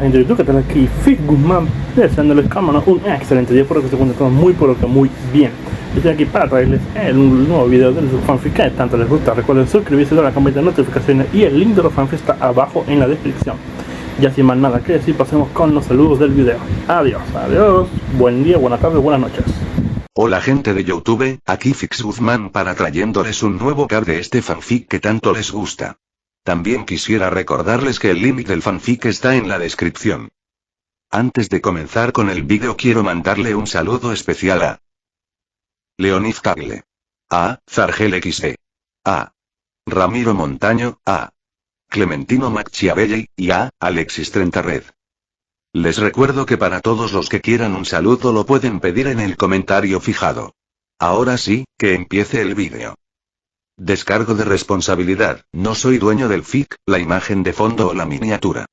gente de YouTube, que tal aquí Fig Guzmán, deseándoles cámara un excelente día, por que se encuentran todos muy pero que muy bien. Estoy aquí para traerles un nuevo video de su fanfic que tanto les gusta. Recuerden suscribirse, dar la campanita de notificaciones y el link de los fanfics está abajo en la descripción. Ya sin más nada que decir, pasemos con los saludos del video. Adiós, buen día, buenas tardes, buenas noches. Hola gente de YouTube, aquí Fix Guzmán para trayéndoles un nuevo card de este fanfic que tanto les gusta. También quisiera recordarles que el link del fanfic está en la descripción. Antes de comenzar con el vídeo quiero mandarle un saludo especial a Leonid Tagle, a Zargel XE, a Ramiro Montaño, a Clementino Machiavelli, y a Alexis 30 Red. Les recuerdo que para todos los que quieran un saludo lo pueden pedir en el comentario fijado. Ahora sí, que empiece el vídeo. Descargo de responsabilidad, no soy dueño del fic, la imagen de fondo o la miniatura.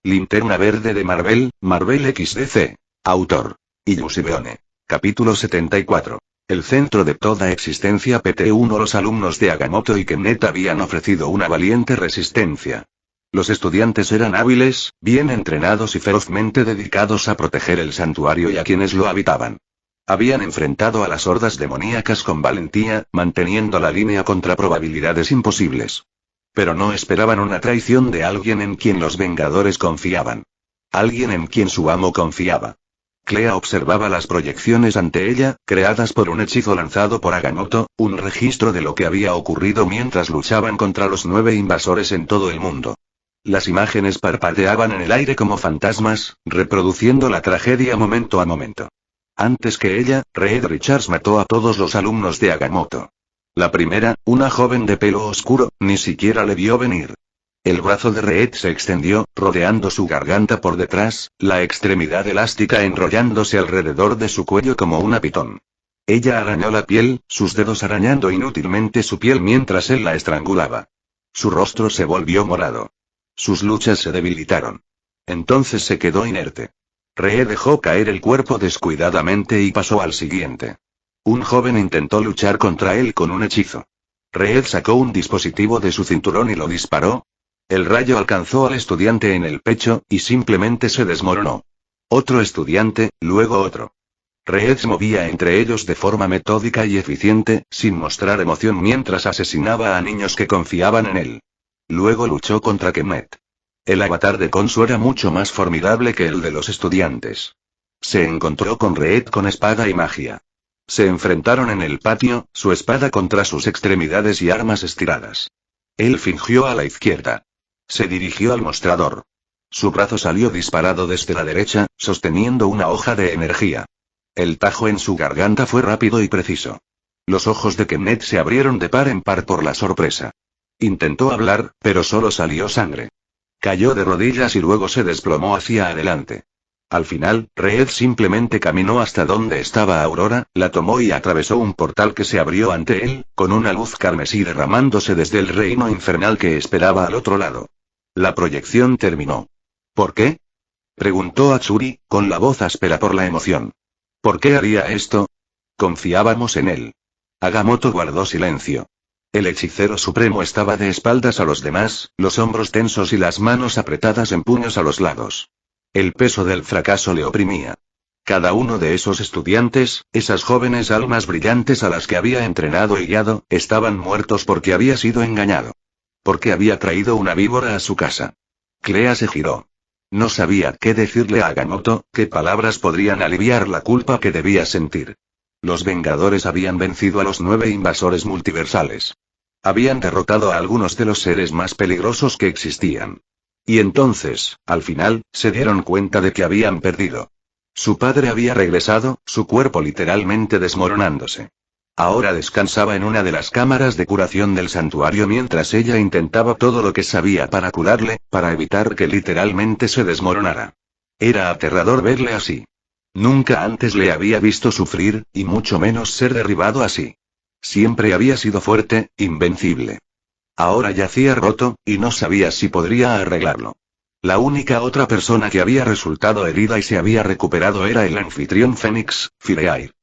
Linterna verde de Marvel, Marvel XDC. Autor. Illusione. Capítulo 74. El centro de toda existencia PT1. Los alumnos de Agamotto y Kemnet habían ofrecido una valiente resistencia. Los estudiantes eran hábiles, bien entrenados y ferozmente dedicados a proteger el santuario y a quienes lo habitaban. Habían enfrentado a las hordas demoníacas con valentía, manteniendo la línea contra probabilidades imposibles. Pero no esperaban una traición de alguien en quien los Vengadores confiaban. Alguien en quien su amo confiaba. Clea observaba las proyecciones ante ella, creadas por un hechizo lanzado por Agamotto, un registro de lo que había ocurrido mientras luchaban contra los 9 invasores en todo el mundo. Las imágenes parpadeaban en el aire como fantasmas, reproduciendo la tragedia momento a momento. Antes que ella, Reed Richards mató a todos los alumnos de Agamotto. La primera, una joven de pelo oscuro, ni siquiera le vio venir. El brazo de Reed se extendió, rodeando su garganta por detrás, la extremidad elástica enrollándose alrededor de su cuello como una pitón. Ella arañó la piel, sus dedos arañando inútilmente su piel mientras él la estrangulaba. Su rostro se volvió morado. Sus luchas se debilitaron. Entonces se quedó inerte. Reed dejó caer el cuerpo descuidadamente y pasó al siguiente. Un joven intentó luchar contra él con un hechizo. Reed sacó un dispositivo de su cinturón y lo disparó. El rayo alcanzó al estudiante en el pecho, y simplemente se desmoronó. Otro estudiante, luego otro. Reed se movía entre ellos de forma metódica y eficiente, sin mostrar emoción mientras asesinaba a niños que confiaban en él. Luego luchó contra Kemnet. El avatar de Khonshu era mucho más formidable que el de los estudiantes. Se encontró con Reed con espada y magia. Se enfrentaron en el patio, su espada contra sus extremidades y armas estiradas. Él fingió a la izquierda. Se dirigió al mostrador. Su brazo salió disparado desde la derecha, sosteniendo una hoja de energía. El tajo en su garganta fue rápido y preciso. Los ojos de Kemnet se abrieron de par en par por la sorpresa. Intentó hablar, pero solo salió sangre. Cayó de rodillas y luego se desplomó hacia adelante. Al final, Reed simplemente caminó hasta donde estaba Aurora, la tomó y atravesó un portal que se abrió ante él, con una luz carmesí derramándose desde el reino infernal que esperaba al otro lado. La proyección terminó. ¿Por qué?, preguntó Atsuri, con la voz áspera por la emoción. ¿Por qué haría esto? Confiábamos en él. Agamotto guardó silencio. El hechicero supremo estaba de espaldas a los demás, los hombros tensos y las manos apretadas en puños a los lados. El peso del fracaso le oprimía. Cada uno de esos estudiantes, esas jóvenes almas brillantes a las que había entrenado y guiado, estaban muertos porque había sido engañado. Porque había traído una víbora a su casa. Clea se giró. No sabía qué decirle a Agamotto, qué palabras podrían aliviar la culpa que debía sentir. Los Vengadores habían vencido a los 9 invasores multiversales. Habían derrotado a algunos de los seres más peligrosos que existían. Y entonces, al final, se dieron cuenta de que habían perdido. Su padre había regresado, su cuerpo literalmente desmoronándose. Ahora descansaba en una de las cámaras de curación del santuario mientras ella intentaba todo lo que sabía para curarle, para evitar que literalmente se desmoronara. Era aterrador verle así. Nunca antes le había visto sufrir, y mucho menos ser derribado así. Siempre había sido fuerte, invencible. Ahora yacía roto, y no sabía si podría arreglarlo. La única otra persona que había resultado herida y se había recuperado era el anfitrión Fénix, Fireair.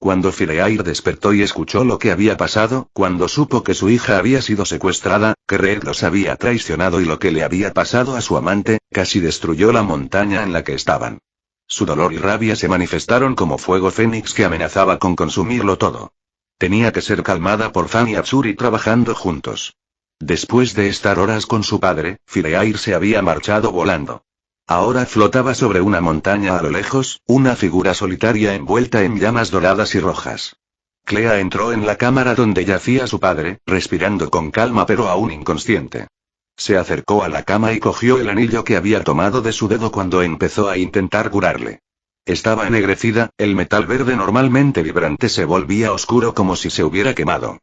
Cuando Fireair despertó y escuchó lo que había pasado, cuando supo que su hija había sido secuestrada, que Reed los había traicionado y lo que le había pasado a su amante, Casi destruyó la montaña en la que estaban. Su dolor y rabia se manifestaron como fuego fénix que amenazaba con consumirlo todo. Tenía que ser calmada por Fan y Atsuri trabajando juntos. Después de estar horas con su padre, Fireair se había marchado volando. Ahora flotaba sobre una montaña a lo lejos, una figura solitaria envuelta en llamas doradas y rojas. Clea entró en la cámara donde yacía su padre, respirando con calma pero aún inconsciente. Se acercó a la cama y cogió el anillo que había tomado de su dedo cuando empezó a intentar curarle. Estaba ennegrecida, el metal verde normalmente vibrante se volvía oscuro como si se hubiera quemado.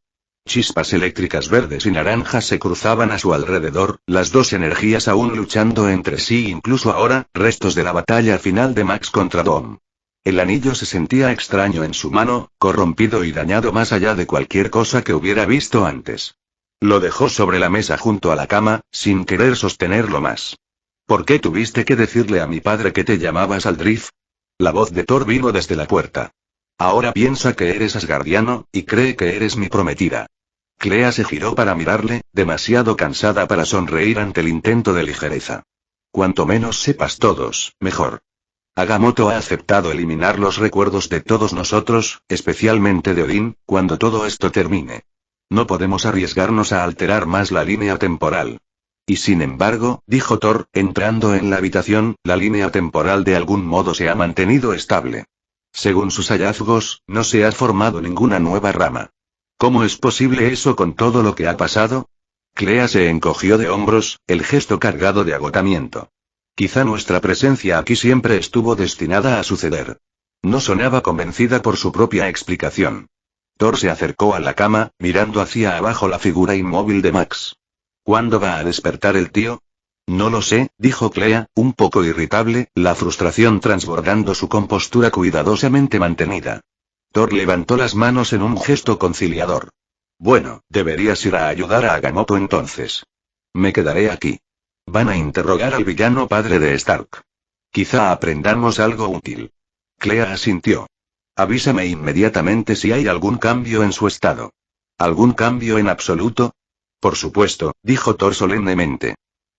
Chispas eléctricas verdes y naranjas se cruzaban a su alrededor, las dos energías aún luchando entre sí incluso ahora, restos de la batalla final de Max contra Dom. El anillo se sentía extraño en su mano, corrompido y dañado más allá de cualquier cosa que hubiera visto antes. Lo dejó sobre la mesa junto a la cama, sin querer sostenerlo más. ¿Por qué tuviste que decirle a mi padre que te llamabas Aldrich? La voz de Thor vino desde la puerta. Ahora piensa que eres asgardiano, y cree que eres mi prometida. Clea se giró para mirarle, demasiado cansada para sonreír ante el intento de ligereza. Cuanto menos sepas todos, mejor. Agamotto ha aceptado eliminar los recuerdos de todos nosotros, especialmente de Odín, cuando todo esto termine. No podemos arriesgarnos a alterar más la línea temporal. Y sin embargo, dijo Thor, entrando en la habitación, la línea temporal de algún modo se ha mantenido estable. Según sus hallazgos, no se ha formado ninguna nueva rama. ¿Cómo es posible eso con todo lo que ha pasado? Clea se encogió de hombros, el gesto cargado de agotamiento. Quizá nuestra presencia aquí siempre estuvo destinada a suceder. No sonaba convencida por su propia explicación. Thor se acercó a la cama, mirando hacia abajo la figura inmóvil de Max. ¿Cuándo va a despertar el tío? No lo sé, dijo Clea, un poco irritable, la frustración transbordando su compostura cuidadosamente mantenida. Thor levantó las manos en un gesto conciliador. Bueno, deberías ir a ayudar a Agamotto entonces. Me quedaré aquí. Van a interrogar al villano padre de Stark. Quizá aprendamos algo útil. Clea asintió. Avísame inmediatamente si hay algún cambio en su estado. ¿Algún cambio en absoluto? Por supuesto, dijo Thor solemnemente.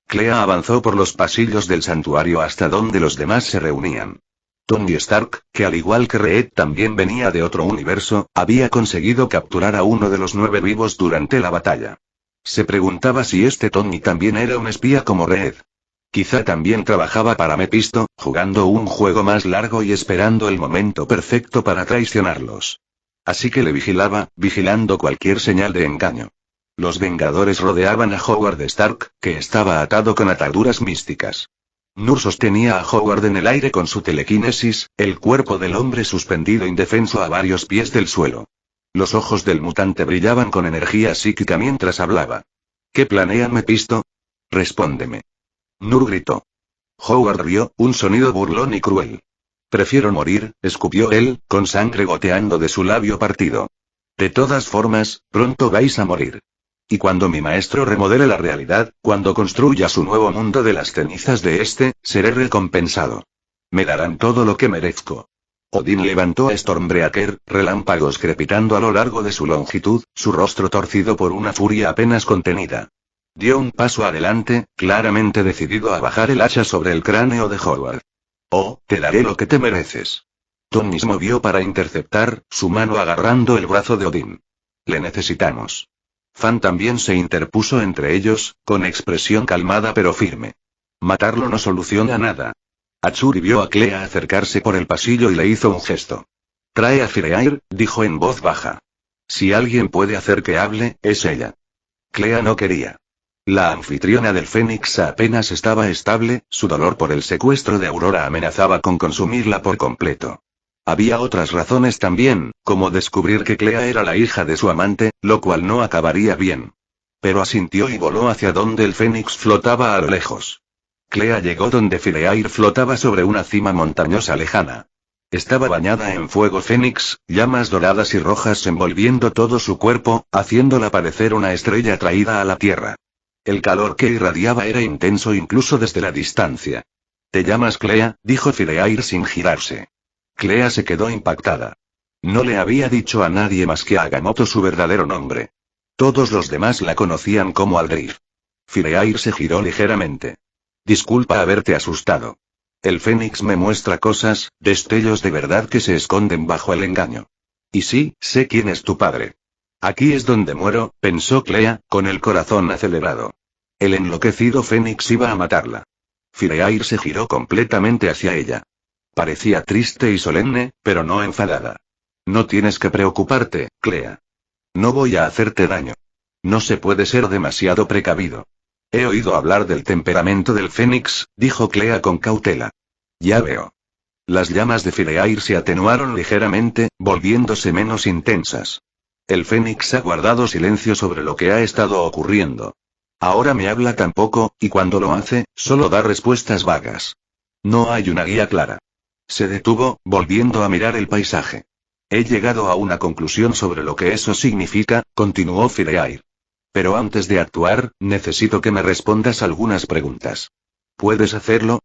Clea avanzó por los pasillos del santuario hasta donde los demás se reunían. Tony Stark, que al igual que Reed también venía de otro universo, había conseguido capturar a uno de los 9 vivos durante la batalla. Se preguntaba si este Tony también era un espía como Reed. Quizá también trabajaba para Mephisto, jugando un juego más largo y esperando el momento perfecto para traicionarlos. Así que le vigilaba, vigilando cualquier señal de engaño. Los Vengadores rodeaban a Howard Stark, que estaba atado con ataduras místicas. Nur sostenía a Howard en el aire con su telequinesis, el cuerpo del hombre suspendido indefenso a varios pies del suelo. Los ojos del mutante brillaban con energía psíquica mientras hablaba. ¿Qué planea Mephisto? Respóndeme. Nur gritó. Howard rió, un sonido burlón y cruel. Prefiero morir, escupió él, con sangre goteando de su labio partido. De todas formas, pronto vais a morir. Y cuando mi maestro remodele la realidad, cuando construya su nuevo mundo de las cenizas de este, seré recompensado. Me darán todo lo que merezco. Odín levantó a Stormbreaker, relámpagos crepitando a lo largo de su longitud, su rostro torcido por una furia apenas contenida. Dio un paso adelante, claramente decidido a bajar el hacha sobre el cráneo de Howard. Oh, te daré lo que te mereces. Tony se movió para interceptar, su mano agarrando el brazo de Odín. Le necesitamos. Fan también se interpuso entre ellos, con expresión calmada pero firme. Matarlo no soluciona nada. Atsuri vio a Clea acercarse por el pasillo y le hizo un gesto. Trae a Fireair, dijo en voz baja. Si alguien puede hacer que hable, es ella. Clea no quería. La anfitriona del Fénix apenas estaba estable, su dolor por el secuestro de Aurora amenazaba con consumirla por completo. Había otras razones también, como descubrir que Clea era la hija de su amante, lo cual no acabaría bien. Pero asintió y voló hacia donde el Fénix flotaba a lo lejos. Clea llegó donde Fireair flotaba sobre una cima montañosa lejana. Estaba bañada en fuego fénix, llamas doradas y rojas envolviendo todo su cuerpo, haciéndola parecer una estrella traída a la tierra. El calor que irradiaba era intenso incluso desde la distancia. ¿Te llamas Clea?, dijo Fireair sin girarse. Clea se quedó impactada. No le había dicho a nadie más que a Agamotto su verdadero nombre. Todos los demás la conocían como Aldrich. Fireair se giró ligeramente. Disculpa haberte asustado. El Fénix me muestra cosas, destellos de verdad que se esconden bajo el engaño. Y sí, sé quién es tu padre. Aquí es donde muero, pensó Clea, con el corazón acelerado. El enloquecido Fénix iba a matarla. Fireair se giró completamente hacia ella. Parecía triste y solemne, pero no enfadada. No tienes que preocuparte, Clea. No voy a hacerte daño. No se puede ser demasiado precavido. He oído hablar del temperamento del Fénix, dijo Clea con cautela. Ya veo. Las llamas de Fireair se atenuaron ligeramente, volviéndose menos intensas. El Fénix ha guardado silencio sobre lo que ha estado ocurriendo. Ahora me habla tan poco, y cuando lo hace, solo da respuestas vagas. No hay una guía clara. Se detuvo, volviendo a mirar el paisaje. He llegado a una conclusión sobre lo que eso significa, continuó Fireair. Pero antes de actuar, necesito que me respondas algunas preguntas. ¿Puedes hacerlo?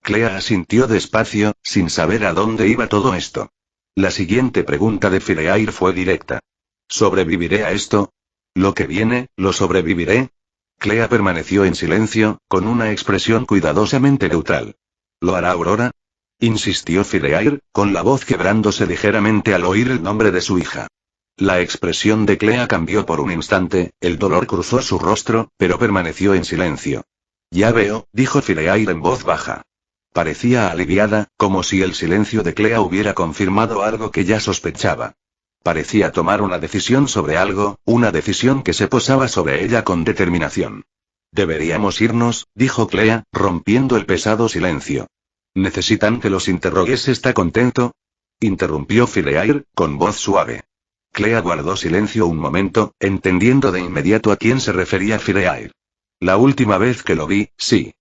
Clea asintió despacio, sin saber a dónde iba todo esto. La siguiente pregunta de Fireair fue directa. ¿Sobreviviré a esto? ¿Lo que viene, lo sobreviviré? Clea permaneció en silencio, con una expresión cuidadosamente neutral. ¿Lo hará Aurora? Insistió Fireair, con la voz quebrándose ligeramente al oír el nombre de su hija. La expresión de Clea cambió por un instante, el dolor cruzó su rostro, pero permaneció en silencio. Ya veo, dijo Fireair en voz baja. Parecía aliviada, como si el silencio de Clea hubiera confirmado algo que ya sospechaba. Parecía tomar una decisión sobre algo, una decisión que se posaba sobre ella con determinación. Deberíamos irnos, dijo Clea, rompiendo el pesado silencio. ¿Necesitan que los interrogues? ¿Está contento? Interrumpió Fireair, con voz suave. Clea guardó silencio un momento, entendiendo de inmediato a quién se refería Fireair. La última vez que lo vi, sí.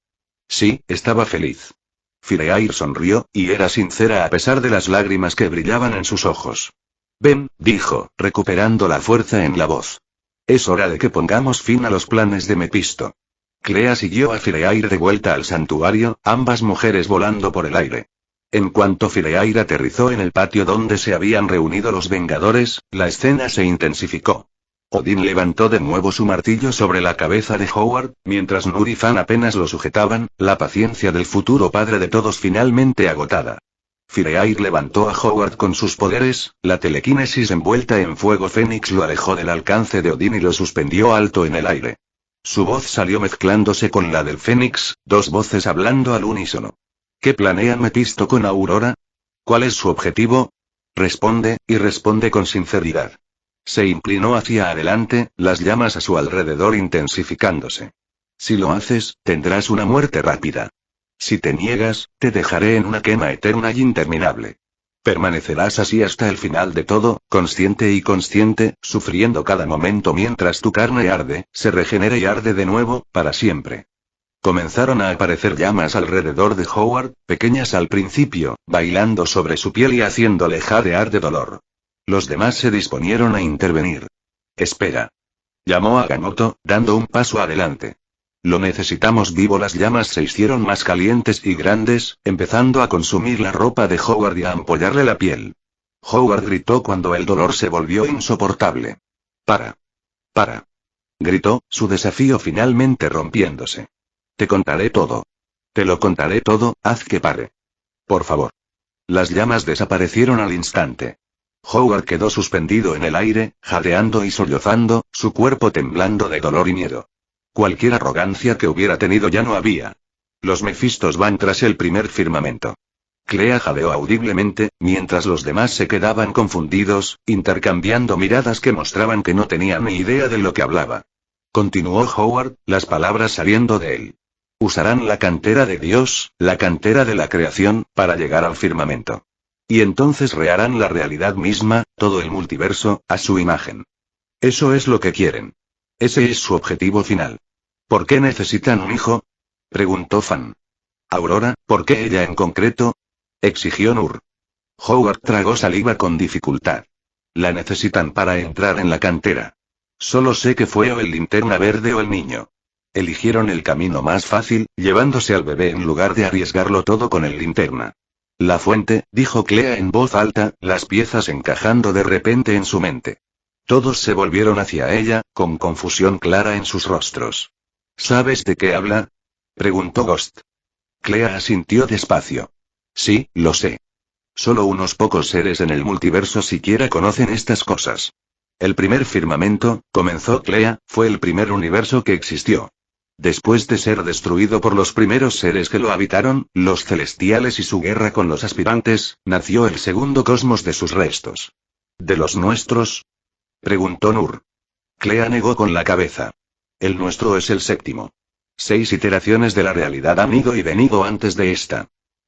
Sí, estaba feliz. Fireair sonrió, y era sincera a pesar de las lágrimas que brillaban en sus ojos. Ven, dijo, recuperando la fuerza en la voz. Es hora de que pongamos fin a los planes de Mepisto. Clea siguió a Fireair de vuelta al santuario, ambas mujeres volando por el aire. En cuanto Fireair aterrizó en el patio donde se habían reunido los Vengadores, la escena se intensificó. Odín levantó de nuevo su martillo sobre la cabeza de Howard, mientras Nur y Fan apenas lo sujetaban, la paciencia del futuro padre de todos finalmente agotada. Fireair levantó a Howard con sus poderes, la telequinesis envuelta en fuego fénix lo alejó del alcance de Odín y lo suspendió alto en el aire. Su voz salió mezclándose con la del Fénix, dos voces hablando al unísono. ¿Qué planean Mepisto con Aurora? ¿Cuál es su objetivo? Responde, y responde con sinceridad. Se inclinó hacia adelante, las llamas a su alrededor intensificándose. Si lo haces, tendrás una muerte rápida. Si te niegas, te dejaré en una quema eterna y interminable. Permanecerás así hasta el final de todo, consciente y consciente, sufriendo cada momento mientras tu carne arde, se regenera y arde de nuevo, para siempre. Comenzaron a aparecer llamas alrededor de Howard, pequeñas al principio, bailando sobre su piel y haciéndole jadear de dolor. Los demás se disponieron a intervenir. Espera. Llamó a Agamotto, dando un paso adelante. Lo necesitamos vivo. Las llamas se hicieron más calientes y grandes, empezando a consumir la ropa de Howard y a ampollarle la piel. Howard gritó cuando el dolor se volvió insoportable. Para. Para. Gritó, su desafío finalmente rompiéndose. Te contaré todo. Te lo contaré todo, haz que pare. Por favor. Las llamas desaparecieron al instante. Howard quedó suspendido en el aire, jadeando y sollozando, su cuerpo temblando de dolor y miedo. Cualquier arrogancia que hubiera tenido ya no había. Los Mefistos van tras el primer firmamento. Clea jadeó audiblemente, mientras los demás se quedaban confundidos, intercambiando miradas que mostraban que no tenían ni idea de lo que hablaba. Continuó Howard, las palabras saliendo de él. Usarán la cantera de Dios, la cantera de la creación, para llegar al firmamento. Y entonces reharán la realidad misma, todo el multiverso, a su imagen. Eso es lo que quieren. Ese es su objetivo final. ¿Por qué necesitan un hijo? Preguntó Fan. Aurora, ¿por qué ella en concreto? Exigió Nur. Howard tragó saliva con dificultad. La necesitan para entrar en la cantera. Solo sé que fue o el Linterna Verde o el niño. Eligieron el camino más fácil, llevándose al bebé en lugar de arriesgarlo todo con el Linterna. La fuente, dijo Clea en voz alta, las piezas encajando de repente en su mente. Todos se volvieron hacia ella, con confusión clara en sus rostros. ¿Sabes de qué habla? Preguntó Ghost. Clea asintió despacio. Sí, lo sé. Solo unos pocos seres en el multiverso siquiera conocen estas cosas. El primer firmamento, comenzó Clea, fue el primer universo que existió. Después de ser destruido por los primeros seres que lo habitaron, los celestiales y su guerra con los aspirantes, nació el segundo cosmos de sus restos. ¿De los nuestros? Preguntó Nur. Clea negó con la cabeza. El nuestro es el séptimo. 6 iteraciones de la realidad han ido y venido antes de esta.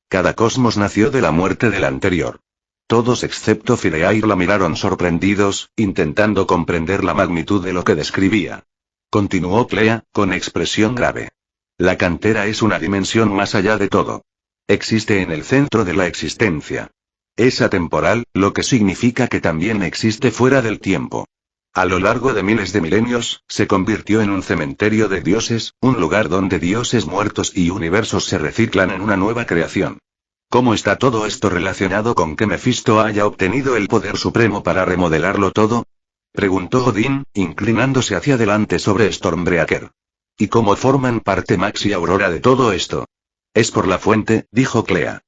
Cada cosmos nació de la muerte del anterior. Todos excepto Fireair la miraron sorprendidos, intentando comprender la magnitud de lo que describía. Continuó Clea, con expresión grave. La cantera es una dimensión más allá de todo. Existe en el centro de la existencia. Es atemporal, lo que significa que también existe fuera del tiempo. A lo largo de miles de milenios, se convirtió en un cementerio de dioses, un lugar donde dioses muertos y universos se reciclan en una nueva creación. ¿Cómo está todo esto relacionado con que Mephisto haya obtenido el poder supremo para remodelarlo todo? Preguntó Odín, inclinándose hacia adelante sobre Stormbreaker. ¿Y cómo forman parte Max y Aurora de todo esto? Es por la fuente, dijo Clea.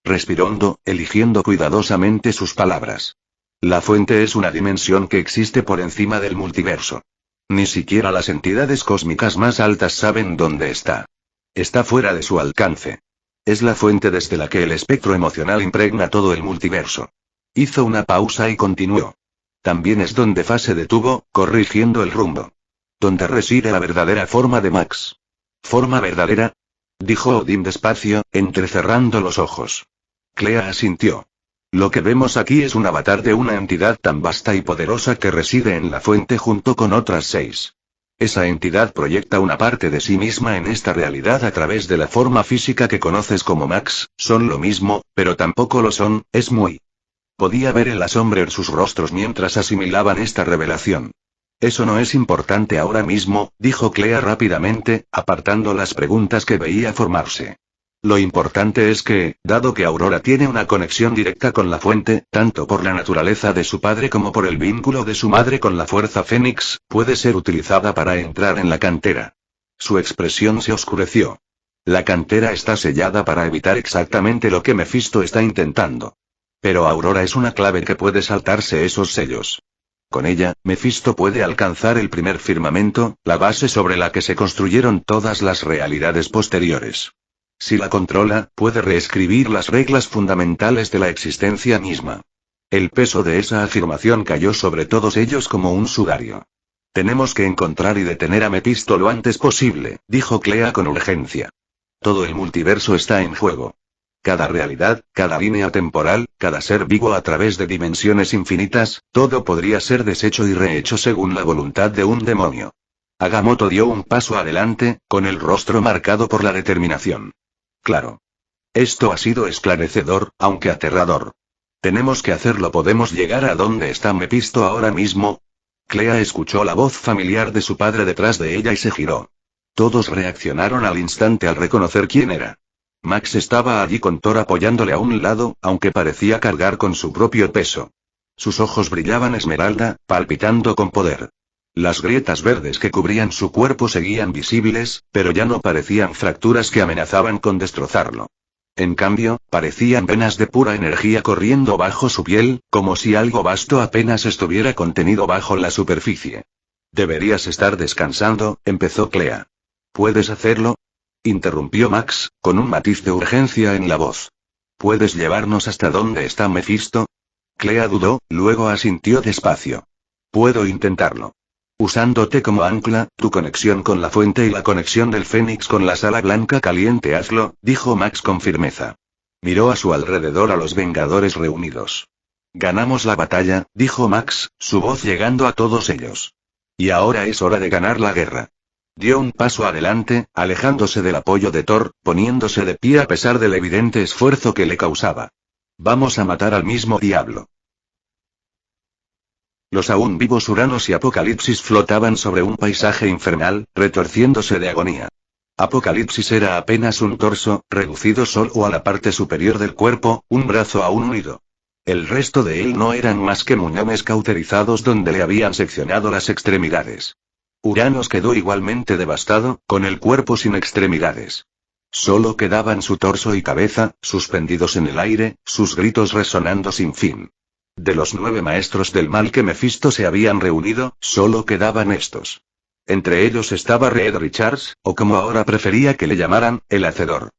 Respiró hondo, eligiendo cuidadosamente sus palabras. La fuente es una dimensión que existe por encima del multiverso. Ni siquiera las entidades cósmicas más altas saben dónde está. Está fuera de su alcance. Es la fuente desde la que el espectro emocional impregna todo el multiverso. Hizo una pausa y continuó. También es donde Fa se detuvo, corrigiendo el rumbo. Donde reside la verdadera forma de Max. ¿Forma verdadera? Dijo Odín despacio, entrecerrando los ojos. Clea asintió. Lo que vemos aquí es un avatar de una entidad tan vasta y poderosa que reside en la fuente junto con otras 6. Esa entidad proyecta una parte de sí misma en esta realidad a través de la forma física que conoces como Max, son lo mismo, pero tampoco lo son, es muy. Podía ver el asombro en sus rostros mientras asimilaban esta revelación. Eso no es importante ahora mismo, dijo Clea rápidamente, apartando las preguntas que veía formarse. Lo importante es que, dado que Aurora tiene una conexión directa con la fuente, tanto por la naturaleza de su padre como por el vínculo de su madre con la fuerza Fénix, puede ser utilizada para entrar en la cantera. Su expresión se oscureció. La cantera está sellada para evitar exactamente lo que Mephisto está intentando. Pero Aurora es una clave que puede saltarse esos sellos. Con ella, Mephisto puede alcanzar el primer firmamento, la base sobre la que se construyeron todas las realidades posteriores. Si la controla, puede reescribir las reglas fundamentales de la existencia misma. El peso de esa afirmación cayó sobre todos ellos como un sudario. Tenemos que encontrar y detener a Mephisto lo antes posible, dijo Clea con urgencia. Todo el multiverso está en juego. Cada realidad, cada línea temporal, cada ser vivo a través de dimensiones infinitas, todo podría ser deshecho y rehecho según la voluntad de un demonio. Agamotto dio un paso adelante, con el rostro marcado por la determinación. Claro. Esto ha sido esclarecedor, aunque aterrador. Tenemos que hacerlo. ¿Podemos llegar a donde está Mephisto ahora mismo? Clea escuchó la voz familiar de su padre detrás de ella y se giró. Todos reaccionaron al instante al reconocer quién era. Max estaba allí con Thor apoyándole a un lado, aunque parecía cargar con su propio peso. Sus ojos brillaban esmeralda, palpitando con poder. Las grietas verdes que cubrían su cuerpo seguían visibles, pero ya no parecían fracturas que amenazaban con destrozarlo. En cambio, parecían venas de pura energía corriendo bajo su piel, como si algo vasto apenas estuviera contenido bajo la superficie. Deberías estar descansando, empezó Clea. ¿Puedes hacerlo? Interrumpió Max, con un matiz de urgencia en la voz. ¿Puedes llevarnos hasta dónde está Mephisto? Clea dudó, luego asintió despacio. Puedo intentarlo. Usándote como ancla, tu conexión con la fuente y la conexión del Fénix con la sala blanca caliente, hazlo, dijo Max con firmeza. Miró a su alrededor a los Vengadores reunidos. Ganamos la batalla, dijo Max, su voz llegando a todos ellos. Y ahora es hora de ganar la guerra. Dio un paso adelante, alejándose del apoyo de Thor, poniéndose de pie a pesar del evidente esfuerzo que le causaba. Vamos a matar al mismo diablo. Los aún vivos Uranos y Apocalipsis flotaban sobre un paisaje infernal, retorciéndose de agonía. Apocalipsis era apenas un torso, reducido solo a la parte superior del cuerpo, un brazo aún unido. El resto de él no eran más que muñones cauterizados donde le habían seccionado las extremidades. Uranos quedó igualmente devastado, con el cuerpo sin extremidades. Solo quedaban su torso y cabeza, suspendidos en el aire, sus gritos resonando sin fin. De los 9 maestros del mal que Mefisto se habían reunido, solo quedaban estos. Entre ellos estaba Reed Richards, o como ahora prefería que le llamaran, el Hacedor.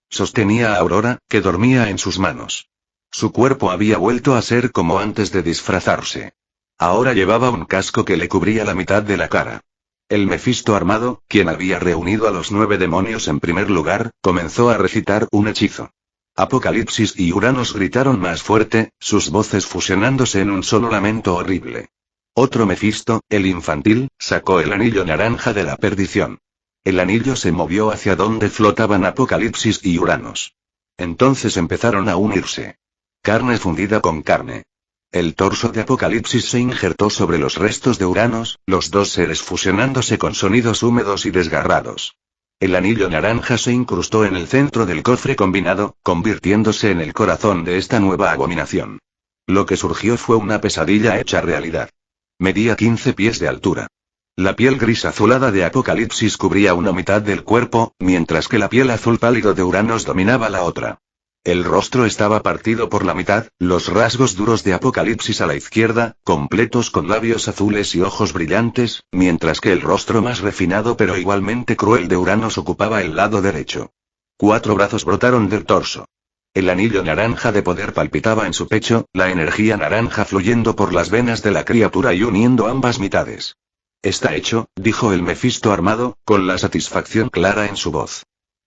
Sostenía a Aurora, que dormía en sus manos. Su cuerpo había vuelto a ser como antes de disfrazarse. Ahora llevaba un casco que le cubría la mitad de la cara. El Mefisto armado, quien había reunido a los 9 demonios en primer lugar, comenzó a recitar un hechizo. Apocalipsis y Uranos gritaron más fuerte, sus voces fusionándose en un solo lamento horrible. Otro Mefisto, el infantil, sacó el anillo naranja de la perdición. El anillo se movió hacia donde flotaban Apocalipsis y Uranos. Entonces empezaron a unirse. Carne fundida con carne. El torso de Apocalipsis se injertó sobre los restos de Uranos, los dos seres fusionándose con sonidos húmedos y desgarrados. El anillo naranja se incrustó en el centro del cofre combinado, convirtiéndose en el corazón de esta nueva abominación. Lo que surgió fue una pesadilla hecha realidad. Medía 15 pies de altura. La piel gris azulada de Apocalipsis cubría una mitad del cuerpo, mientras que la piel azul pálido de Uranos dominaba la otra. El rostro estaba partido por la mitad, los rasgos duros de Apocalipsis a la izquierda, completos con labios azules y ojos brillantes, mientras que el rostro más refinado pero igualmente cruel de Uranos ocupaba el lado derecho. 4 brazos brotaron del torso. El anillo naranja de poder palpitaba en su pecho, la energía naranja fluyendo por las venas de la criatura y uniendo ambas mitades. Está hecho, dijo el Mefisto armado, con la satisfacción clara en su voz.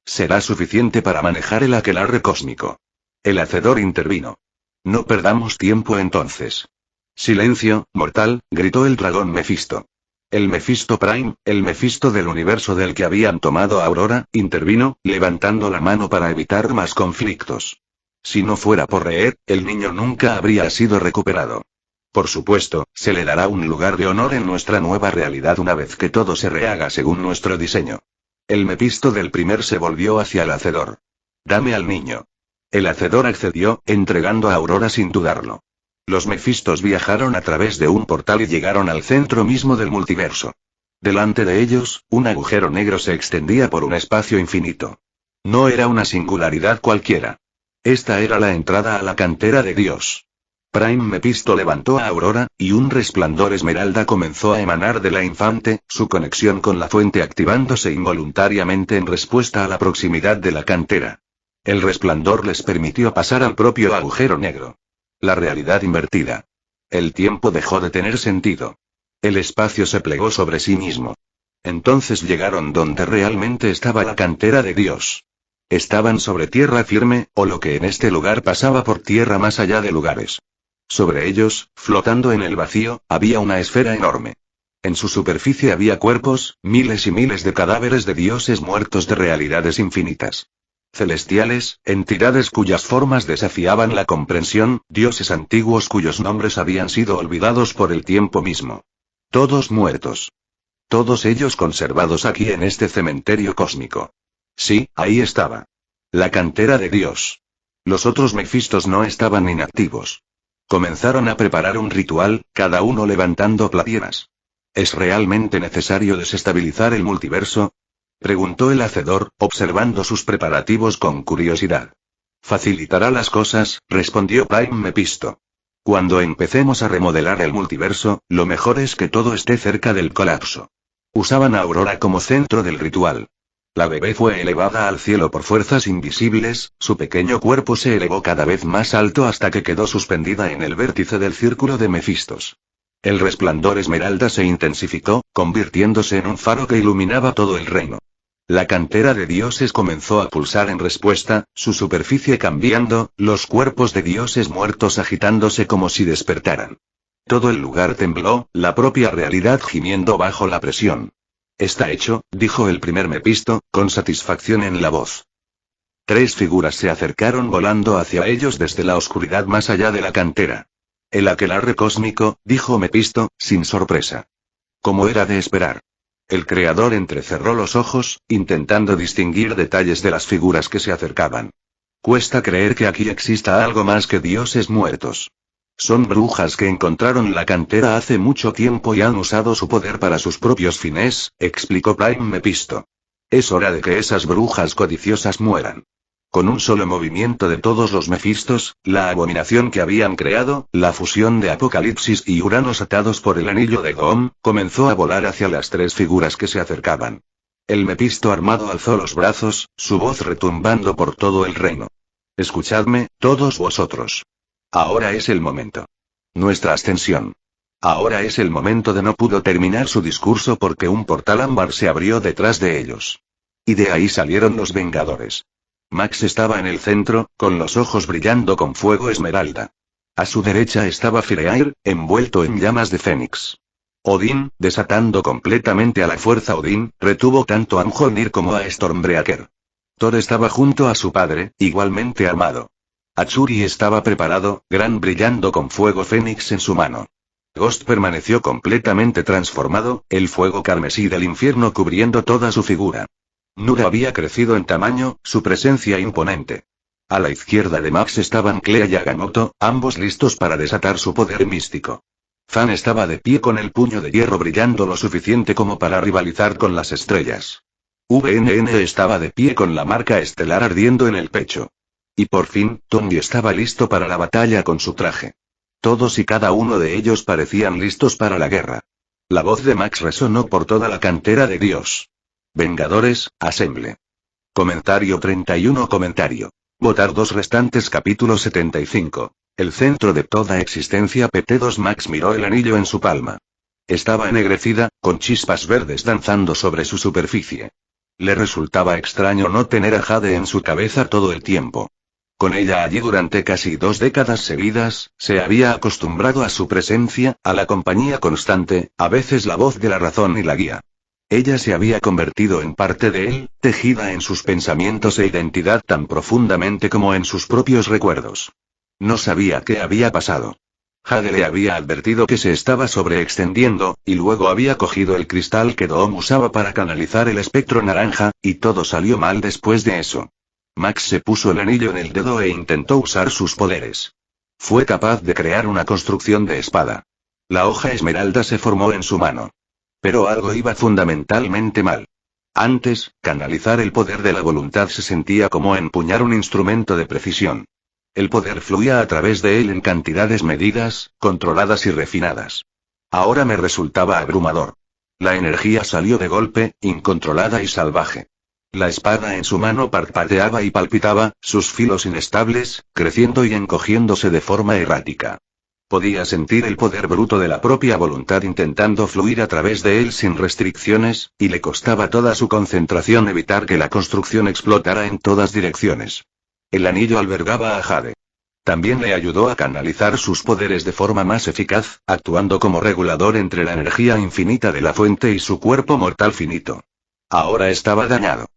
Será suficiente para manejar el aquelarre cósmico. El Hacedor intervino. No perdamos tiempo entonces. Silencio, mortal, gritó el dragón Mefisto. El Mefisto Prime, el Mefisto del universo del que habían tomado a Aurora, intervino, levantando la mano para evitar más conflictos. Si no fuera por Reed, el niño nunca habría sido recuperado. Por supuesto, se le dará un lugar de honor en nuestra nueva realidad una vez que todo se rehaga según nuestro diseño. El Mefisto del primer se volvió hacia el Hacedor. Dame al niño. El Hacedor accedió, entregando a Aurora sin dudarlo. Los Mefistos viajaron a través de un portal y llegaron al centro mismo del multiverso. Delante de ellos, un agujero negro se extendía por un espacio infinito. No era una singularidad cualquiera. Esta era la entrada a la cantera de Dios. Prime Mefisto levantó a Aurora, y un resplandor esmeralda comenzó a emanar de la infante, su conexión con la fuente activándose involuntariamente en respuesta a la proximidad de la cantera. El resplandor les permitió pasar al propio agujero negro. La realidad invertida. El tiempo dejó de tener sentido. El espacio se plegó sobre sí mismo. Entonces llegaron donde realmente estaba la cantera de Dios. Estaban sobre tierra firme, o lo que en este lugar pasaba por tierra más allá de lugares. Sobre ellos, flotando en el vacío, había una esfera enorme. En su superficie había cuerpos, miles y miles de cadáveres de dioses muertos de realidades infinitas. Celestiales, entidades cuyas formas desafiaban la comprensión, dioses antiguos cuyos nombres habían sido olvidados por el tiempo mismo. Todos muertos. Todos ellos conservados aquí en este cementerio cósmico. Sí, ahí estaba. La cantera de Dios. Los otros Mefistos no estaban inactivos. Comenzaron a preparar un ritual, cada uno levantando playeras. ¿Es realmente necesario desestabilizar el multiverso?, preguntó el Hacedor, observando sus preparativos con curiosidad. Facilitará las cosas, respondió Prime Mefisto. Cuando empecemos a remodelar el multiverso, lo mejor es que todo esté cerca del colapso. Usaban a Aurora como centro del ritual. La bebé fue elevada al cielo por fuerzas invisibles, su pequeño cuerpo se elevó cada vez más alto hasta que quedó suspendida en el vértice del círculo de Mefistos. El resplandor esmeralda se intensificó, convirtiéndose en un faro que iluminaba todo el reino. La cantera de dioses comenzó a pulsar en respuesta, su superficie cambiando, los cuerpos de dioses muertos agitándose como si despertaran. Todo el lugar tembló, la propia realidad gimiendo bajo la presión. Está hecho, dijo el primer Mefisto, con satisfacción en la voz. 3 figuras se acercaron volando hacia ellos desde la oscuridad más allá de la cantera. El aquelarre cósmico, dijo Mefisto, sin sorpresa. Como era de esperar. El creador entrecerró los ojos, intentando distinguir detalles de las figuras que se acercaban. Cuesta creer que aquí exista algo más que dioses muertos. Son brujas que encontraron la cantera hace mucho tiempo y han usado su poder para sus propios fines, explicó Prime Mephisto. Es hora de que esas brujas codiciosas mueran. Con un solo movimiento de todos los Mephistos, la abominación que habían creado, la fusión de Apocalipsis y Uranos atados por el anillo de Goom, comenzó a volar hacia las tres figuras que se acercaban. El Mephisto armado alzó los brazos, su voz retumbando por todo el reino. Escuchadme, todos vosotros. Ahora es el momento. Nuestra ascensión. Ahora es el momento de no pudo terminar su discurso porque un portal ámbar se abrió detrás de ellos. Y de ahí salieron los Vengadores. Max estaba en el centro, con los ojos brillando con fuego esmeralda. A su derecha estaba Fireair, envuelto en llamas de fénix. Odín, desatando completamente a la fuerza Odín, retuvo tanto a Mjolnir como a Stormbreaker. Thor estaba junto a su padre, igualmente armado. Achuri estaba preparado, gran brillando con fuego fénix en su mano. Ghost permaneció completamente transformado, el fuego carmesí del infierno cubriendo toda su figura. Nura había crecido en tamaño, su presencia imponente. A la izquierda de Max estaban Clea y Agamotto, ambos listos para desatar su poder místico. Fan estaba de pie con el puño de hierro brillando lo suficiente como para rivalizar con las estrellas. VNN estaba de pie con la marca estelar ardiendo en el pecho. Y por fin, Tony estaba listo para la batalla con su traje. Todos y cada uno de ellos parecían listos para la guerra. La voz de Max resonó por toda la cantera de Dios. Vengadores, Assemble. Comentario 31. Votar 2 restantes. Capítulo 75. El centro de toda existencia. PT2. Max miró el anillo en su palma. Estaba ennegrecida, con chispas verdes danzando sobre su superficie. Le resultaba extraño no tener a Jade en su cabeza todo el tiempo. Con ella allí durante casi 2 décadas seguidas, se había acostumbrado a su presencia, a la compañía constante, a veces la voz de la razón y la guía. Ella se había convertido en parte de él, tejida en sus pensamientos e identidad tan profundamente como en sus propios recuerdos. No sabía qué había pasado. Jade le había advertido que se estaba sobreextendiendo, y luego había cogido el cristal que Doom usaba para canalizar el espectro naranja, y todo salió mal después de eso. Max se puso el anillo en el dedo e intentó usar sus poderes. Fue capaz de crear una construcción de espada. La hoja esmeralda se formó en su mano. Pero algo iba fundamentalmente mal. Antes, canalizar el poder de la voluntad se sentía como empuñar un instrumento de precisión. El poder fluía a través de él en cantidades medidas, controladas y refinadas. Ahora me resultaba abrumador. La energía salió de golpe, incontrolada y salvaje. La espada en su mano parpadeaba y palpitaba, sus filos inestables, creciendo y encogiéndose de forma errática. Podía sentir el poder bruto de la propia voluntad intentando fluir a través de él sin restricciones, y le costaba toda su concentración evitar que la construcción explotara en todas direcciones. El anillo albergaba a Jade. También le ayudó a canalizar sus poderes de forma más eficaz, actuando como regulador entre la energía infinita de la fuente y su cuerpo mortal finito. Ahora estaba dañado.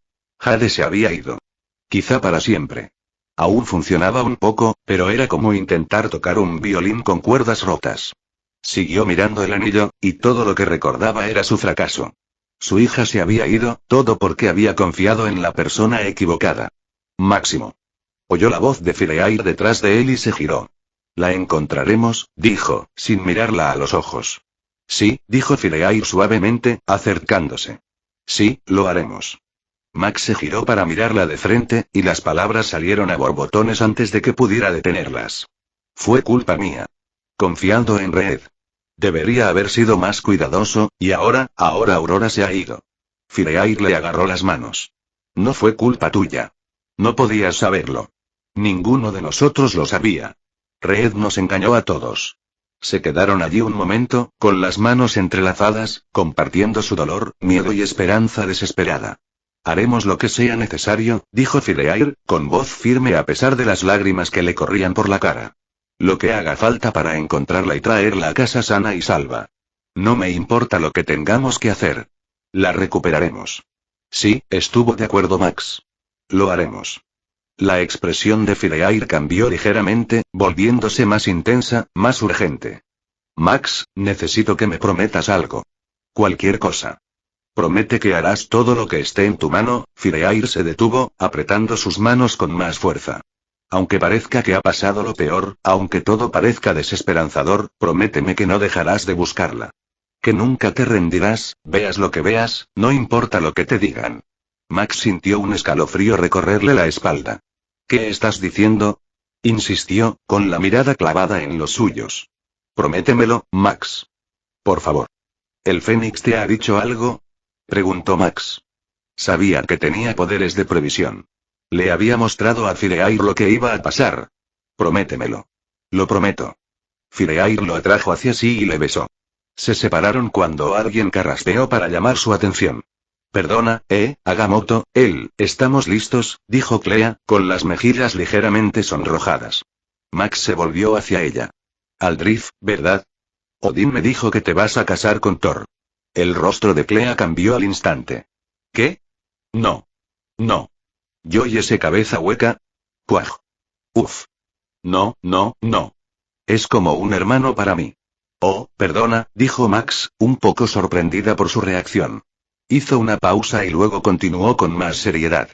Jade se había ido. Quizá para siempre. Aún funcionaba un poco, pero era como intentar tocar un violín con cuerdas rotas. Siguió mirando el anillo, y todo lo que recordaba era su fracaso. Su hija se había ido, todo porque había confiado en la persona equivocada. Máximo. Oyó la voz de Fireair detrás de él y se giró. La encontraremos, dijo, sin mirarla a los ojos. Sí, dijo Fireair suavemente, acercándose. Sí, lo haremos. Max se giró para mirarla de frente, y las palabras salieron a borbotones antes de que pudiera detenerlas. Fue culpa mía. Confiando en Red. Debería haber sido más cuidadoso, y ahora Aurora se ha ido. Fireair le agarró las manos. No fue culpa tuya. No podías saberlo. Ninguno de nosotros lo sabía. Red nos engañó a todos. Se quedaron allí un momento, con las manos entrelazadas, compartiendo su dolor, miedo y esperanza desesperada. Haremos lo que sea necesario, dijo Fireair, con voz firme a pesar de las lágrimas que le corrían por la cara. Lo que haga falta para encontrarla y traerla a casa sana y salva. No me importa lo que tengamos que hacer. La recuperaremos. Sí, estuvo de acuerdo Max. Lo haremos. La expresión de Fireair cambió ligeramente, volviéndose más intensa, más urgente. Max, necesito que me prometas algo. Cualquier cosa. Promete que harás todo lo que esté en tu mano. Fireair se detuvo, apretando sus manos con más fuerza. Aunque parezca que ha pasado lo peor, aunque todo parezca desesperanzador, prométeme que no dejarás de buscarla. Que nunca te rendirás, veas lo que veas, no importa lo que te digan. Max sintió un escalofrío recorrerle la espalda. ¿Qué estás diciendo? Insistió, con la mirada clavada en los suyos. Prométemelo, Max. Por favor. ¿El Fénix te ha dicho algo? Preguntó Max. Sabía que tenía poderes de previsión. Le había mostrado a Fireair lo que iba a pasar. Prométemelo. Lo prometo. Fireair lo atrajo hacia sí y le besó. Se separaron cuando alguien carraspeó para llamar su atención. Perdona, Agamotto, estamos listos, dijo Clea, con las mejillas ligeramente sonrojadas. Max se volvió hacia ella. Aldrich, ¿verdad? Odín me dijo que te vas a casar con Thor. El rostro de Clea cambió al instante. ¿Qué? No. No. Yo y ese cabeza hueca. Cuaj. Uf. No, no, no. Es como un hermano para mí. Oh, perdona, dijo Max, un poco sorprendida por su reacción. Hizo una pausa y luego continuó con más seriedad.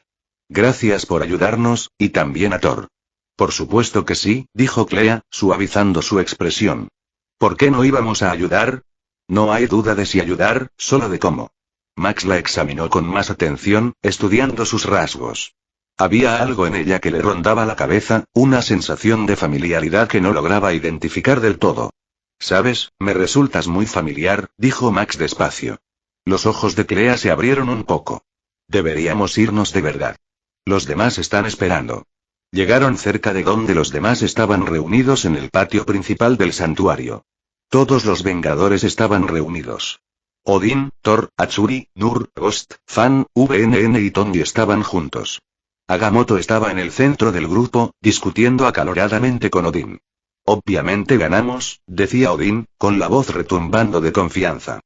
Gracias por ayudarnos, y también a Thor. Por supuesto que sí, dijo Clea, suavizando su expresión. ¿Por qué no íbamos a ayudar? No hay duda de si ayudar, solo de cómo. Max la examinó con más atención, estudiando sus rasgos. Había algo en ella que le rondaba la cabeza, una sensación de familiaridad que no lograba identificar del todo. ¿Sabes? Me resultas muy familiar, dijo Max despacio. Los ojos de Clea se abrieron un poco. Deberíamos irnos de verdad. Los demás están esperando. Llegaron cerca de donde los demás estaban reunidos en el patio principal del santuario. Todos los Vengadores estaban reunidos. Odín, Thor, Atsuri, Nur, Ghost, Fan, VNN y Tony estaban juntos. Agamotto estaba en el centro del grupo, discutiendo acaloradamente con Odín. Obviamente ganamos, decía Odín, con la voz retumbando de confianza.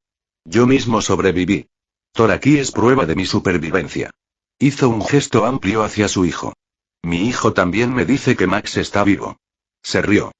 Yo mismo sobreviví. Thor aquí es prueba de mi supervivencia. Hizo un gesto amplio hacia su hijo. Mi hijo también me dice que Max está vivo. Se rió.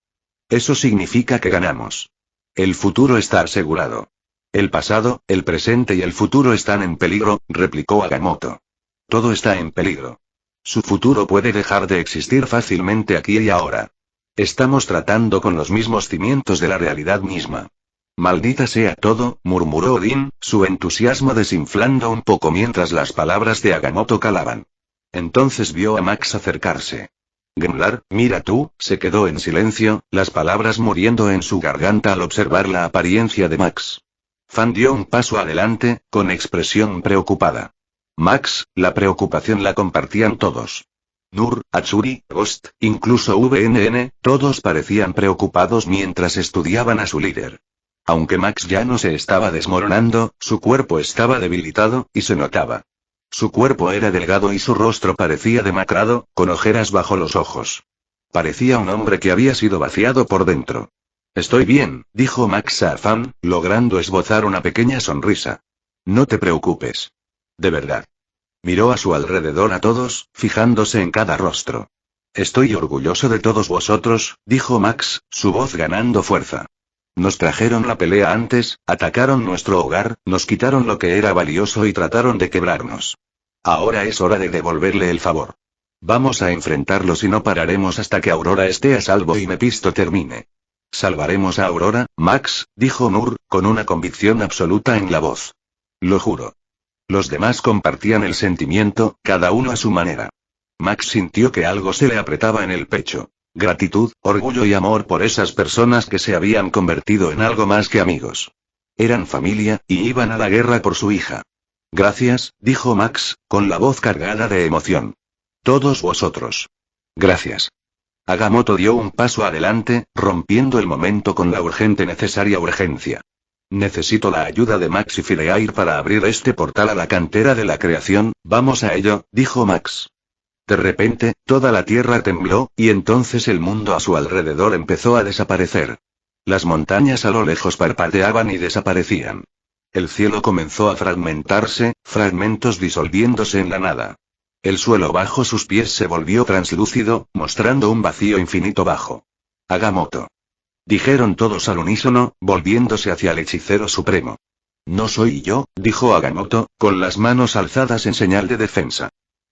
Eso significa que ganamos. El futuro está asegurado. El pasado, el presente y el futuro están en peligro, replicó Agamotto. Todo está en peligro. Su futuro puede dejar de existir fácilmente aquí y ahora. Estamos tratando con los mismos cimientos de la realidad misma. Maldita sea todo, murmuró Odín, su entusiasmo desinflando un poco mientras las palabras de Agamotto calaban. Entonces vio a Max acercarse. Gmlar, mira tú, se quedó en silencio, las palabras muriendo en su garganta al observar la apariencia de Max. Fan dio un paso adelante, con expresión preocupada. Max, la preocupación la compartían todos. Nur, Atsuri, Ghost, incluso VNN, todos parecían preocupados mientras estudiaban a su líder. Aunque Max ya no se estaba desmoronando, su cuerpo estaba debilitado, y se notaba. Su cuerpo era delgado y su rostro parecía demacrado, con ojeras bajo los ojos. Parecía un hombre que había sido vaciado por dentro. Estoy bien, dijo Max a Fan, logrando esbozar una pequeña sonrisa. No te preocupes. De verdad. Miró a su alrededor a todos, fijándose en cada rostro. Estoy orgulloso de todos vosotros, dijo Max, su voz ganando fuerza. Nos trajeron la pelea antes, atacaron nuestro hogar, nos quitaron lo que era valioso y trataron de quebrarnos. Ahora es hora de devolverle el favor. Vamos a enfrentarlos y no pararemos hasta que Aurora esté a salvo y Mephisto termine. Salvaremos a Aurora, Max, dijo Nur, con una convicción absoluta en la voz. Lo juro. Los demás compartían el sentimiento, cada uno a su manera. Max sintió que algo se le apretaba en el pecho. Gratitud, orgullo y amor por esas personas que se habían convertido en algo más que amigos. Eran familia, y iban a la guerra por su hija. Gracias, dijo Max, con la voz cargada de emoción. Todos vosotros. Gracias. Agamotto dio un paso adelante, rompiendo el momento con la necesaria urgencia. Necesito la ayuda de Max y Fireair para abrir este portal a la cantera de la creación, vamos a ello, dijo Max. De repente, toda la tierra tembló, y entonces el mundo a su alrededor empezó a desaparecer. Las montañas a lo lejos parpadeaban y desaparecían. El cielo comenzó a fragmentarse, fragmentos disolviéndose en la nada. El suelo bajo sus pies se volvió translúcido, mostrando un vacío infinito bajo. Agamotto. Dijeron todos al unísono, volviéndose hacia el hechicero supremo. No soy yo, dijo Agamotto, con las manos alzadas en señal de defensa.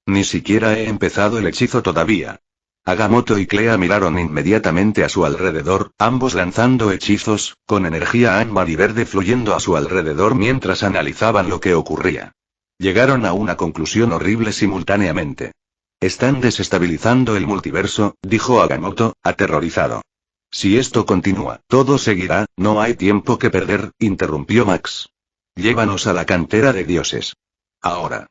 Ni siquiera he empezado el hechizo todavía. Agamotto y Clea miraron inmediatamente a su alrededor, ambos lanzando hechizos, con energía ámbar y verde fluyendo a su alrededor mientras analizaban lo que ocurría. Llegaron a una conclusión horrible simultáneamente. Están desestabilizando el multiverso, dijo Agamotto, aterrorizado. Si esto continúa, todo seguirá, no hay tiempo que perder, interrumpió Max. Llévanos a la cantera de dioses. Ahora.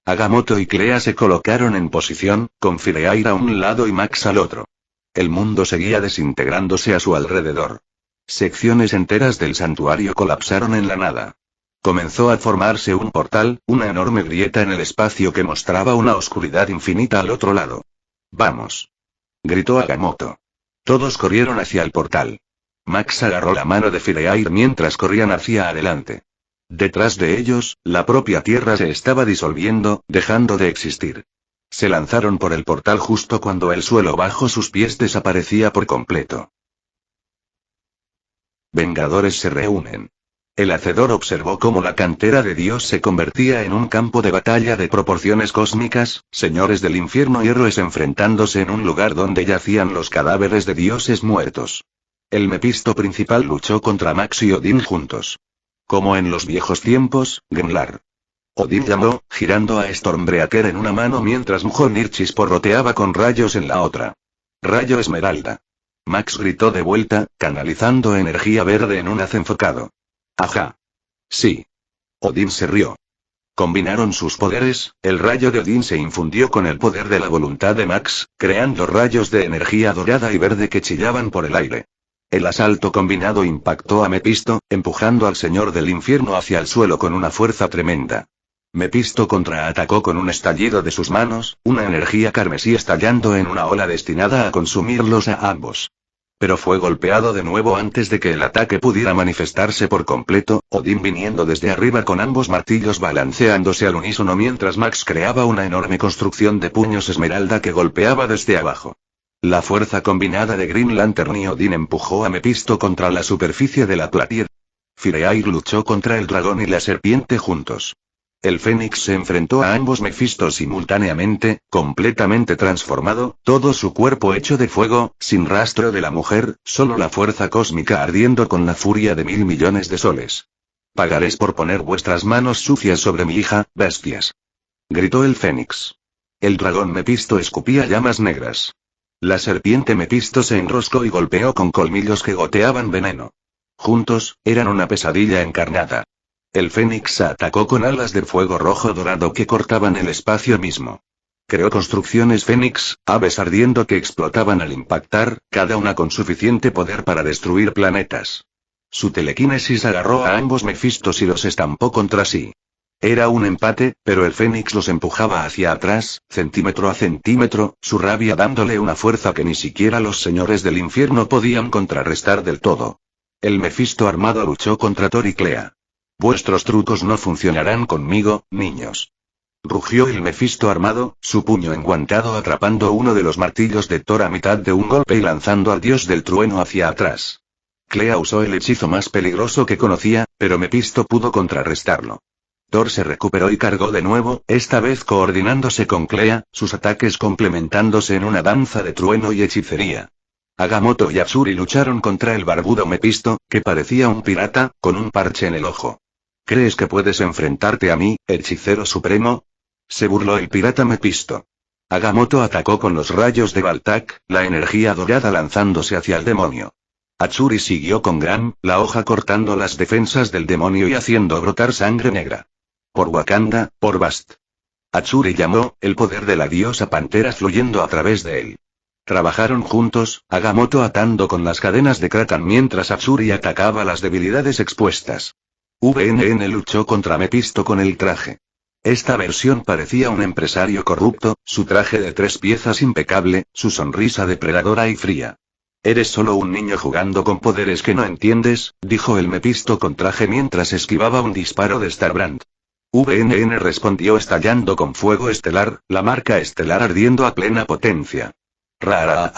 Agamotto y Clea se colocaron en posición, con Fireair a un lado y Max al otro. El mundo seguía desintegrándose a su alrededor. Secciones enteras del santuario colapsaron en la nada. Comenzó a formarse un portal, una enorme grieta en el espacio que mostraba una oscuridad infinita al otro lado. ¡Vamos!, gritó Agamotto. Todos corrieron hacia el portal. Max agarró la mano de Fireair mientras corrían hacia adelante. Detrás de ellos, la propia Tierra se estaba disolviendo, dejando de existir. Se lanzaron por el portal justo cuando el suelo bajo sus pies desaparecía por completo. Vengadores se reúnen. El Hacedor observó cómo la cantera de Dios se convertía en un campo de batalla de proporciones cósmicas, señores del infierno y héroes enfrentándose en un lugar donde yacían los cadáveres de dioses muertos. El Mepisto principal luchó contra Max y Odín juntos. Como en los viejos tiempos, Grimlar. Odín llamó, girando a Stormbreaker en una mano mientras Mjolnir chisporroteaba con rayos en la otra. Rayo Esmeralda. Max gritó de vuelta, canalizando energía verde en un haz enfocado. Ajá. Sí. Odín se rió. Combinaron sus poderes, el rayo de Odín se infundió con el poder de la voluntad de Max, creando rayos de energía dorada y verde que chillaban por el aire. El asalto combinado impactó a Mepisto, empujando al Señor del Infierno hacia el suelo con una fuerza tremenda. Mepisto contraatacó con un estallido de sus manos, una energía carmesí estallando en una ola destinada a consumirlos a ambos. Pero fue golpeado de nuevo antes de que el ataque pudiera manifestarse por completo, Odín viniendo desde arriba con ambos martillos balanceándose al unísono mientras Max creaba una enorme construcción de puños esmeralda que golpeaba desde abajo. La fuerza combinada de Green Lantern y Odín empujó a Mepisto contra la superficie de la Platier. Fireair luchó contra el dragón y la serpiente juntos. El Fénix se enfrentó a ambos Mephistos simultáneamente, completamente transformado, todo su cuerpo hecho de fuego, sin rastro de la mujer, solo la fuerza cósmica ardiendo con la furia de 1000 millones de soles. Pagaréis por poner vuestras manos sucias sobre mi hija, bestias. Gritó el Fénix. El dragón Mepisto escupía llamas negras. La serpiente Mepisto se enroscó y golpeó con colmillos que goteaban veneno. Juntos, eran una pesadilla encarnada. El Fénix atacó con alas de fuego rojo dorado que cortaban el espacio mismo. Creó construcciones Fénix, aves ardiendo que explotaban al impactar, cada una con suficiente poder para destruir planetas. Su telequinesis agarró a ambos Mephistos y los estampó contra sí. Era un empate, pero el Fénix los empujaba hacia atrás, centímetro a centímetro, su rabia dándole una fuerza que ni siquiera los señores del infierno podían contrarrestar del todo. El Mefisto armado luchó contra Thor y Clea. Vuestros trucos no funcionarán conmigo, niños. Rugió el Mefisto armado, su puño enguantado atrapando uno de los martillos de Thor a mitad de un golpe y lanzando al dios del trueno hacia atrás. Clea usó el hechizo más peligroso que conocía, pero Mefisto pudo contrarrestarlo. Thor se recuperó y cargó de nuevo, esta vez coordinándose con Clea, sus ataques complementándose en una danza de trueno y hechicería. Agamotto y Atsuri lucharon contra el barbudo Mefisto, que parecía un pirata, con un parche en el ojo. ¿Crees que puedes enfrentarte a mí, hechicero supremo? Se burló el pirata Mefisto. Agamotto atacó con los rayos de Baltak, la energía dorada lanzándose hacia el demonio. Atsuri siguió con Gram, la hoja cortando las defensas del demonio y haciendo brotar sangre negra. Por Wakanda, por Bast. Atsuri llamó, el poder de la diosa pantera fluyendo a través de él. Trabajaron juntos, Agamotto atando con las cadenas de Kraken mientras Atsuri atacaba las debilidades expuestas. VNN luchó contra Mefisto con el traje. Esta versión parecía un empresario corrupto, su traje de 3 piezas impecable, su sonrisa depredadora y fría. Eres solo un niño jugando con poderes que no entiendes, dijo el Mefisto con traje mientras esquivaba un disparo de Starbrand. VNN respondió estallando con fuego estelar, la marca estelar ardiendo a plena potencia. Rara.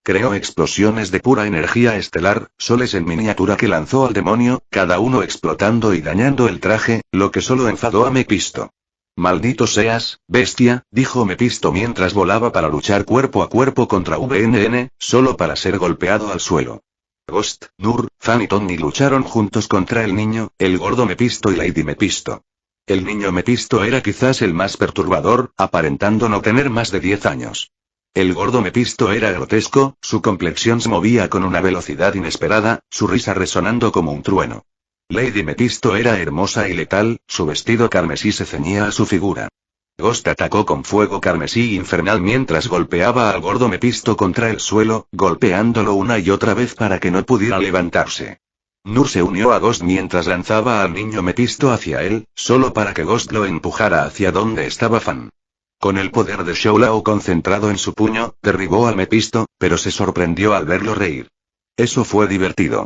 Creó explosiones de pura energía estelar, soles en miniatura que lanzó al demonio, cada uno explotando y dañando el traje, lo que solo enfadó a Mefisto. Maldito seas, bestia, dijo Mephisto mientras volaba para luchar cuerpo a cuerpo contra VNN, solo para ser golpeado al suelo. Ghost, Nur, Fan y Tony lucharon juntos contra el niño, el gordo Mephisto y Lady Mephisto. El niño Mephisto era quizás el más perturbador, aparentando no tener más de 10 años. El gordo Mephisto era grotesco, su complexión se movía con una velocidad inesperada, su risa resonando como un trueno. Lady Mephisto era hermosa y letal, su vestido carmesí se ceñía a su figura. Ghost atacó con fuego carmesí infernal mientras golpeaba al gordo Mephisto contra el suelo, golpeándolo una y otra vez para que no pudiera levantarse. Nur se unió a Ghost mientras lanzaba al niño Mephisto hacia él, solo para que Ghost lo empujara hacia donde estaba Fan. Con el poder de Shou-Lao concentrado en su puño, derribó al Mephisto, pero se sorprendió al verlo reír. Eso fue divertido.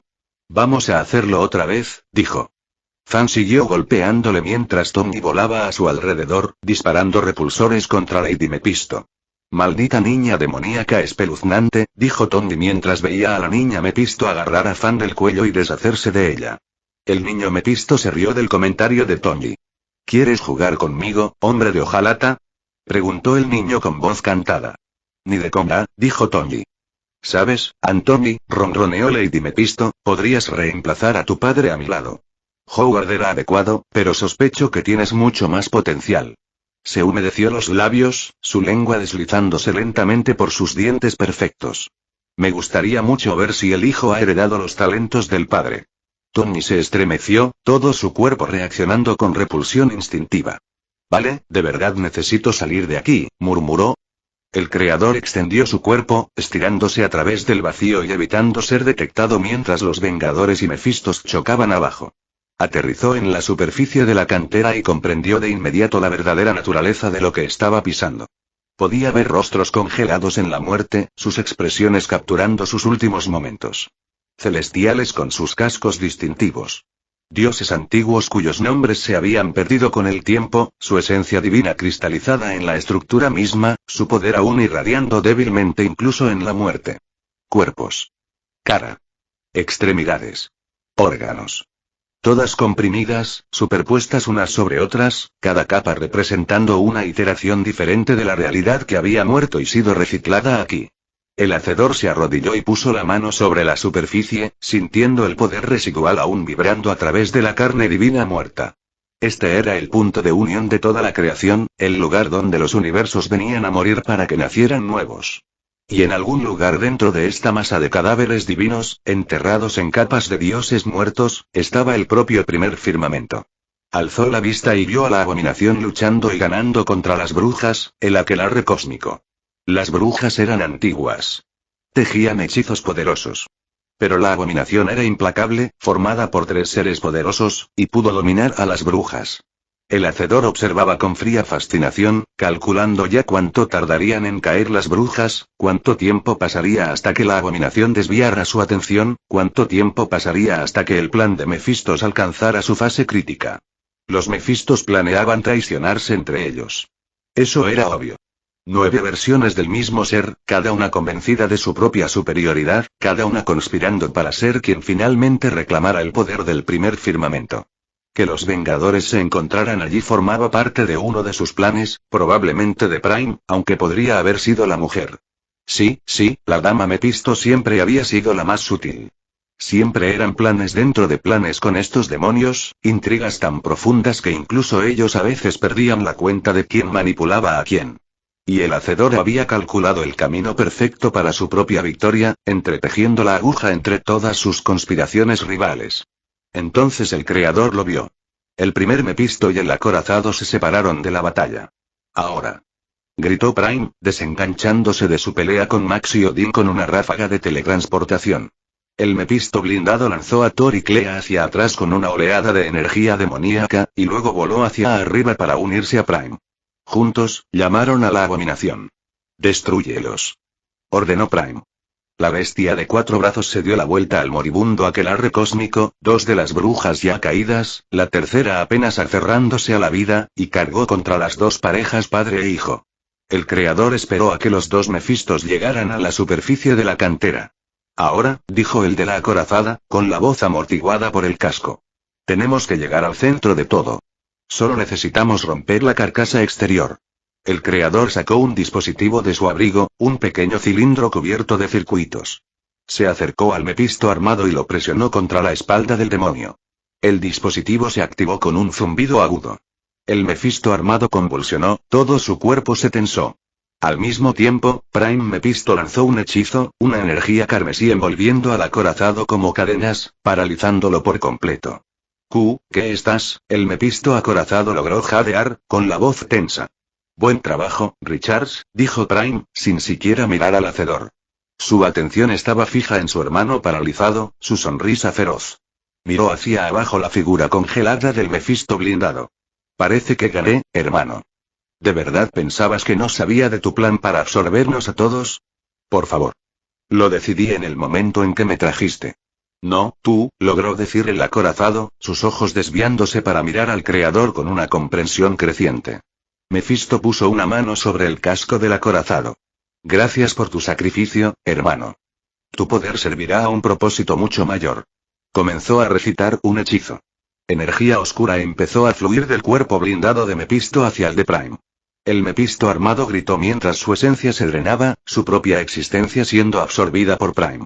Vamos a hacerlo otra vez, dijo. Fan siguió golpeándole mientras Tony volaba a su alrededor, disparando repulsores contra Lady Mephisto. Maldita niña demoníaca espeluznante, dijo Tony mientras veía a la niña Mephisto agarrar a Fan del cuello y deshacerse de ella. El niño Mephisto se rió del comentario de Tony. ¿Quieres jugar conmigo, hombre de hojalata? Preguntó el niño con voz cantada. Ni de coña, dijo Tony. ¿Sabes, Anthony? Ronroneó Lady Mephisto, podrías reemplazar a tu padre a mi lado. Howard era adecuado, pero sospecho que tienes mucho más potencial. Se humedeció los labios, su lengua deslizándose lentamente por sus dientes perfectos. Me gustaría mucho ver si el hijo ha heredado los talentos del padre. Tony se estremeció, todo su cuerpo reaccionando con repulsión instintiva. Vale, de verdad necesito salir de aquí, murmuró. El creador extendió su cuerpo, estirándose a través del vacío y evitando ser detectado mientras los Vengadores y Mephistos chocaban abajo. Aterrizó en la superficie de la cantera y comprendió de inmediato la verdadera naturaleza de lo que estaba pisando. Podía ver rostros congelados en la muerte, sus expresiones capturando sus últimos momentos. Celestiales con sus cascos distintivos. Dioses antiguos cuyos nombres se habían perdido con el tiempo, su esencia divina cristalizada en la estructura misma, su poder aún irradiando débilmente incluso en la muerte. Cuerpos. Cara. Extremidades. Órganos. Todas comprimidas, superpuestas unas sobre otras, cada capa representando una iteración diferente de la realidad que había muerto y sido reciclada aquí. El hacedor se arrodilló y puso la mano sobre la superficie, sintiendo el poder residual aún vibrando a través de la carne divina muerta. Este era el punto de unión de toda la creación, el lugar donde los universos venían a morir para que nacieran nuevos. Y en algún lugar dentro de esta masa de cadáveres divinos, enterrados en capas de dioses muertos, estaba el propio primer firmamento. Alzó la vista y vio a la abominación luchando y ganando contra las brujas, el aquelarre cósmico. Las brujas eran antiguas. Tejían hechizos poderosos. Pero la abominación era implacable, formada por 3 seres poderosos, y pudo dominar a las brujas. El hacedor observaba con fría fascinación, calculando ya cuánto tardarían en caer las brujas, cuánto tiempo pasaría hasta que la abominación desviara su atención, cuánto tiempo pasaría hasta que el plan de Mephistos alcanzara su fase crítica. Los Mephistos planeaban traicionarse entre ellos. Eso era obvio. 9 versiones del mismo ser, cada una convencida de su propia superioridad, cada una conspirando para ser quien finalmente reclamara el poder del primer firmamento. Que los Vengadores se encontraran allí formaba parte de uno de sus planes, probablemente de Prime, aunque podría haber sido la mujer. Sí, la dama Mephisto siempre había sido la más sutil. Siempre eran planes dentro de planes con estos demonios, intrigas tan profundas que incluso ellos a veces perdían la cuenta de quién manipulaba a quién. Y el hacedor había calculado el camino perfecto para su propia victoria, entretejiendo la aguja entre todas sus conspiraciones rivales. Entonces el creador lo vio. El primer Mephisto y el acorazado se separaron de la batalla. Ahora. Gritó Prime, desenganchándose de su pelea con Max y Odin con una ráfaga de teletransportación. El Mephisto blindado lanzó a Thor y Clea hacia atrás con una oleada de energía demoníaca, y luego voló hacia arriba para unirse a Prime. Juntos, llamaron a la abominación. «Destrúyelos», ordenó Prime. La bestia de 4 brazos se dio la vuelta al moribundo aquelarre cósmico, 2 de las brujas ya caídas, la tercera apenas aferrándose a la vida, y cargó contra las 2 parejas padre e hijo. El creador esperó a que los 2 Mephistos llegaran a la superficie de la cantera. «Ahora», dijo el de la acorazada, con la voz amortiguada por el casco. «Tenemos que llegar al centro de todo». Solo necesitamos romper la carcasa exterior. El creador sacó un dispositivo de su abrigo, un pequeño cilindro cubierto de circuitos. Se acercó al Mefisto armado y lo presionó contra la espalda del demonio. El dispositivo se activó con un zumbido agudo. El Mefisto armado convulsionó, todo su cuerpo se tensó. Al mismo tiempo, Prime Mefisto lanzó un hechizo, una energía carmesí envolviendo al acorazado como cadenas, paralizándolo por completo. ¿Qué estás? El Mefisto acorazado logró jadear, con la voz tensa. Buen trabajo, Richards, dijo Prime, sin siquiera mirar al hacedor. Su atención estaba fija en su hermano paralizado, su sonrisa feroz. Miró hacia abajo la figura congelada del Mefisto blindado. Parece que gané, hermano. ¿De verdad pensabas que no sabía de tu plan para absorbernos a todos? Por favor. Lo decidí en el momento en que me trajiste. No, tú, logró decir el acorazado, sus ojos desviándose para mirar al creador con una comprensión creciente. Mefisto puso una mano sobre el casco del acorazado. Gracias por tu sacrificio, hermano. Tu poder servirá a un propósito mucho mayor. Comenzó a recitar un hechizo. Energía oscura empezó a fluir del cuerpo blindado de Mefisto hacia el de Prime. El Mefisto armado gritó mientras su esencia se drenaba, su propia existencia siendo absorbida por Prime.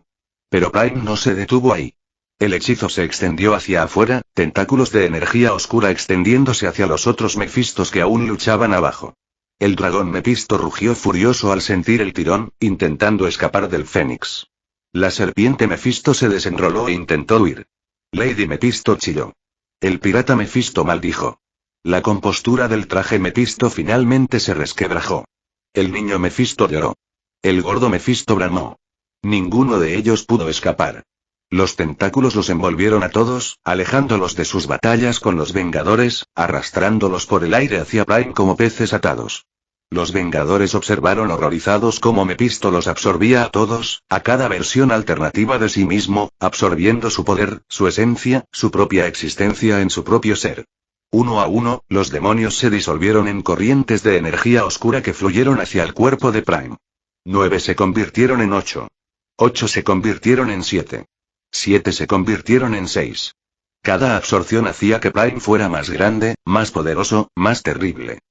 Pero Prime no se detuvo ahí. El hechizo se extendió hacia afuera, tentáculos de energía oscura extendiéndose hacia los otros Mefistos que aún luchaban abajo. El dragón Mefisto rugió furioso al sentir el tirón, intentando escapar del Fénix. La serpiente Mefisto se desenroló e intentó huir. Lady Mefisto chilló. El pirata Mefisto maldijo. La compostura del traje Mefisto finalmente se resquebrajó. El niño Mefisto lloró. El gordo Mefisto bramó. Ninguno de ellos pudo escapar. Los tentáculos los envolvieron a todos, alejándolos de sus batallas con los Vengadores, arrastrándolos por el aire hacia Prime como peces atados. Los Vengadores observaron horrorizados cómo Mefisto los absorbía a todos, a cada versión alternativa de sí mismo, absorbiendo su poder, su esencia, su propia existencia en su propio ser. Uno a uno, los demonios se disolvieron en corrientes de energía oscura que fluyeron hacia el cuerpo de Prime. 9 se convirtieron en 8. 8 se convirtieron en 7. 7 se convirtieron en 6. Cada absorción hacía que Prime fuera más grande, más poderoso, más terrible.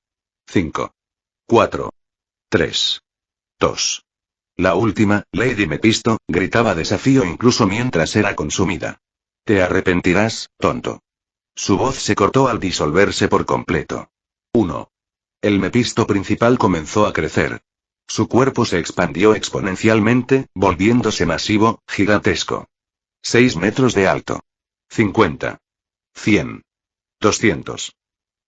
5. 4. 3. 2. La última, Lady Mefisto, gritaba desafío incluso mientras era consumida. Te arrepentirás, tonto. Su voz se cortó al disolverse por completo. 1. El Mefisto principal comenzó a crecer. Su cuerpo se expandió exponencialmente, volviéndose masivo, gigantesco. 6 metros de alto. 50. 100. 200.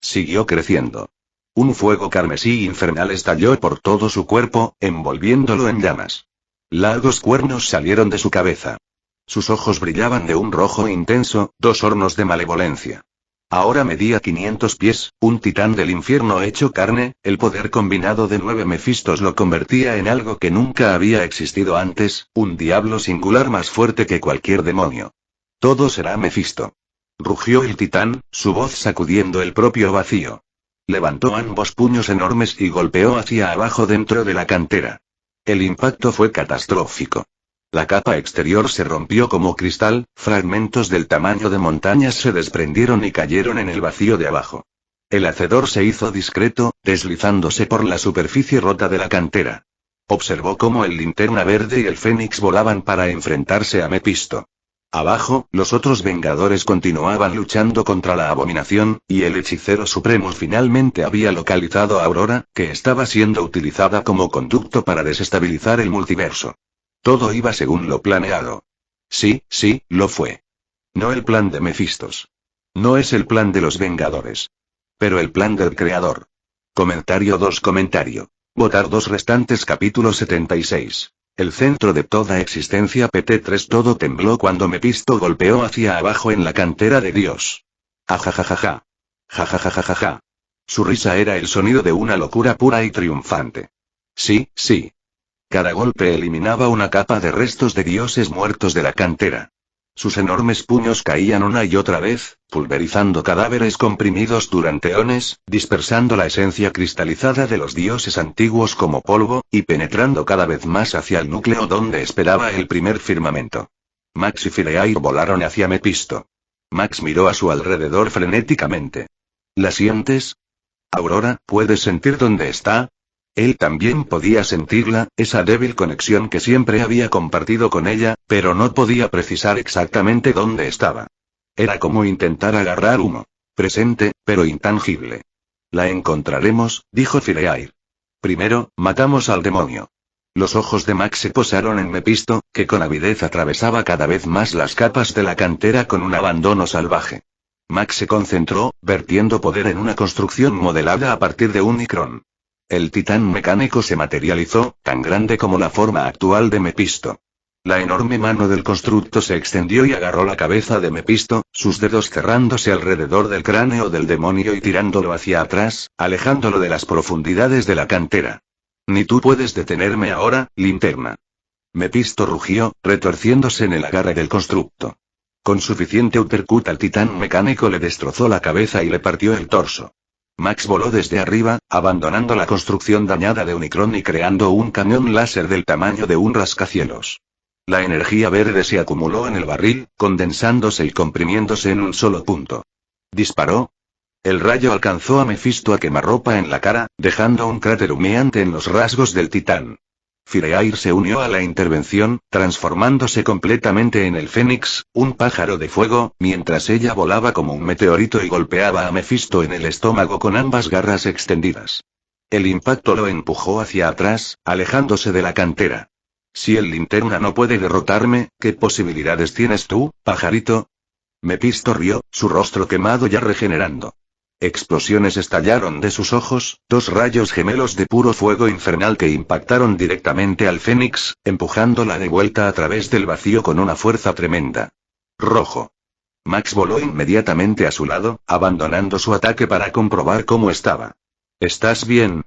Siguió creciendo. Un fuego carmesí infernal estalló por todo su cuerpo, envolviéndolo en llamas. Largos cuernos salieron de su cabeza. Sus ojos brillaban de un rojo intenso, 2 hornos de malevolencia. Ahora medía 500 pies, un titán del infierno hecho carne, el poder combinado de 9 Mefistos lo convertía en algo que nunca había existido antes, un diablo singular más fuerte que cualquier demonio. Todo será Mefisto. Rugió el titán, su voz sacudiendo el propio vacío. Levantó ambos puños enormes y golpeó hacia abajo dentro de la cantera. El impacto fue catastrófico. La capa exterior se rompió como cristal, fragmentos del tamaño de montañas se desprendieron y cayeron en el vacío de abajo. El hacedor se hizo discreto, deslizándose por la superficie rota de la cantera. Observó cómo el Linterna Verde y el Fénix volaban para enfrentarse a Mefisto. Abajo, los otros Vengadores continuaban luchando contra la abominación, y el Hechicero Supremo finalmente había localizado a Aurora, que estaba siendo utilizada como conducto para desestabilizar el multiverso. Todo iba según lo planeado. Sí, lo fue. No el plan de Mefistos. No es el plan de los Vengadores. Pero el plan del Creador. Comentario 2. Votar 2 restantes capítulo 76. El centro de toda existencia PT3 todo tembló cuando Mefisto golpeó hacia abajo en la cantera de Dios. Ajajajaja. Jajajajaja. Su risa era el sonido de una locura pura y triunfante. Sí. Cada golpe eliminaba una capa de restos de dioses muertos de la cantera. Sus enormes puños caían una y otra vez, pulverizando cadáveres comprimidos durante eones, dispersando la esencia cristalizada de los dioses antiguos como polvo, y penetrando cada vez más hacia el núcleo donde esperaba el primer firmamento. Max y Fireair volaron hacia Mefisto. Max miró a su alrededor frenéticamente. ¿La sientes? Aurora, ¿puedes sentir dónde está? Él también podía sentirla, esa débil conexión que siempre había compartido con ella, pero no podía precisar exactamente dónde estaba. Era como intentar agarrar humo. Presente, pero intangible. La encontraremos, dijo Fireair. Primero, matamos al demonio. Los ojos de Max se posaron en Mepisto, que con avidez atravesaba cada vez más las capas de la cantera con un abandono salvaje. Max se concentró, vertiendo poder en una construcción modelada a partir de un Nicron. El titán mecánico se materializó, tan grande como la forma actual de Mepisto. La enorme mano del constructo se extendió y agarró la cabeza de Mepisto, sus dedos cerrándose alrededor del cráneo del demonio y tirándolo hacia atrás, alejándolo de las profundidades de la cantera. Ni tú puedes detenerme ahora, linterna. Mepisto rugió, retorciéndose en el agarre del constructo. Con suficiente uppercut al titán mecánico le destrozó la cabeza y le partió el torso. Max voló desde arriba, abandonando la construcción dañada de Unicron y creando un cañón láser del tamaño de un rascacielos. La energía verde se acumuló en el barril, condensándose y comprimiéndose en un solo punto. Disparó. El rayo alcanzó a Mefisto a quemarropa en la cara, dejando un cráter humeante en los rasgos del titán. Fireair se unió a la intervención, transformándose completamente en el Fénix, un pájaro de fuego, mientras ella volaba como un meteorito y golpeaba a Mefisto en el estómago con ambas garras extendidas. El impacto lo empujó hacia atrás, alejándose de la cantera. Si el linterna no puede derrotarme, ¿qué posibilidades tienes tú, pajarito? Mefisto rió, su rostro quemado ya regenerando. Explosiones estallaron de sus ojos, dos rayos gemelos de puro fuego infernal que impactaron directamente al Fénix, empujándola de vuelta a través del vacío con una fuerza tremenda. Rojo. Max voló inmediatamente a su lado, abandonando su ataque para comprobar cómo estaba. ¿Estás bien?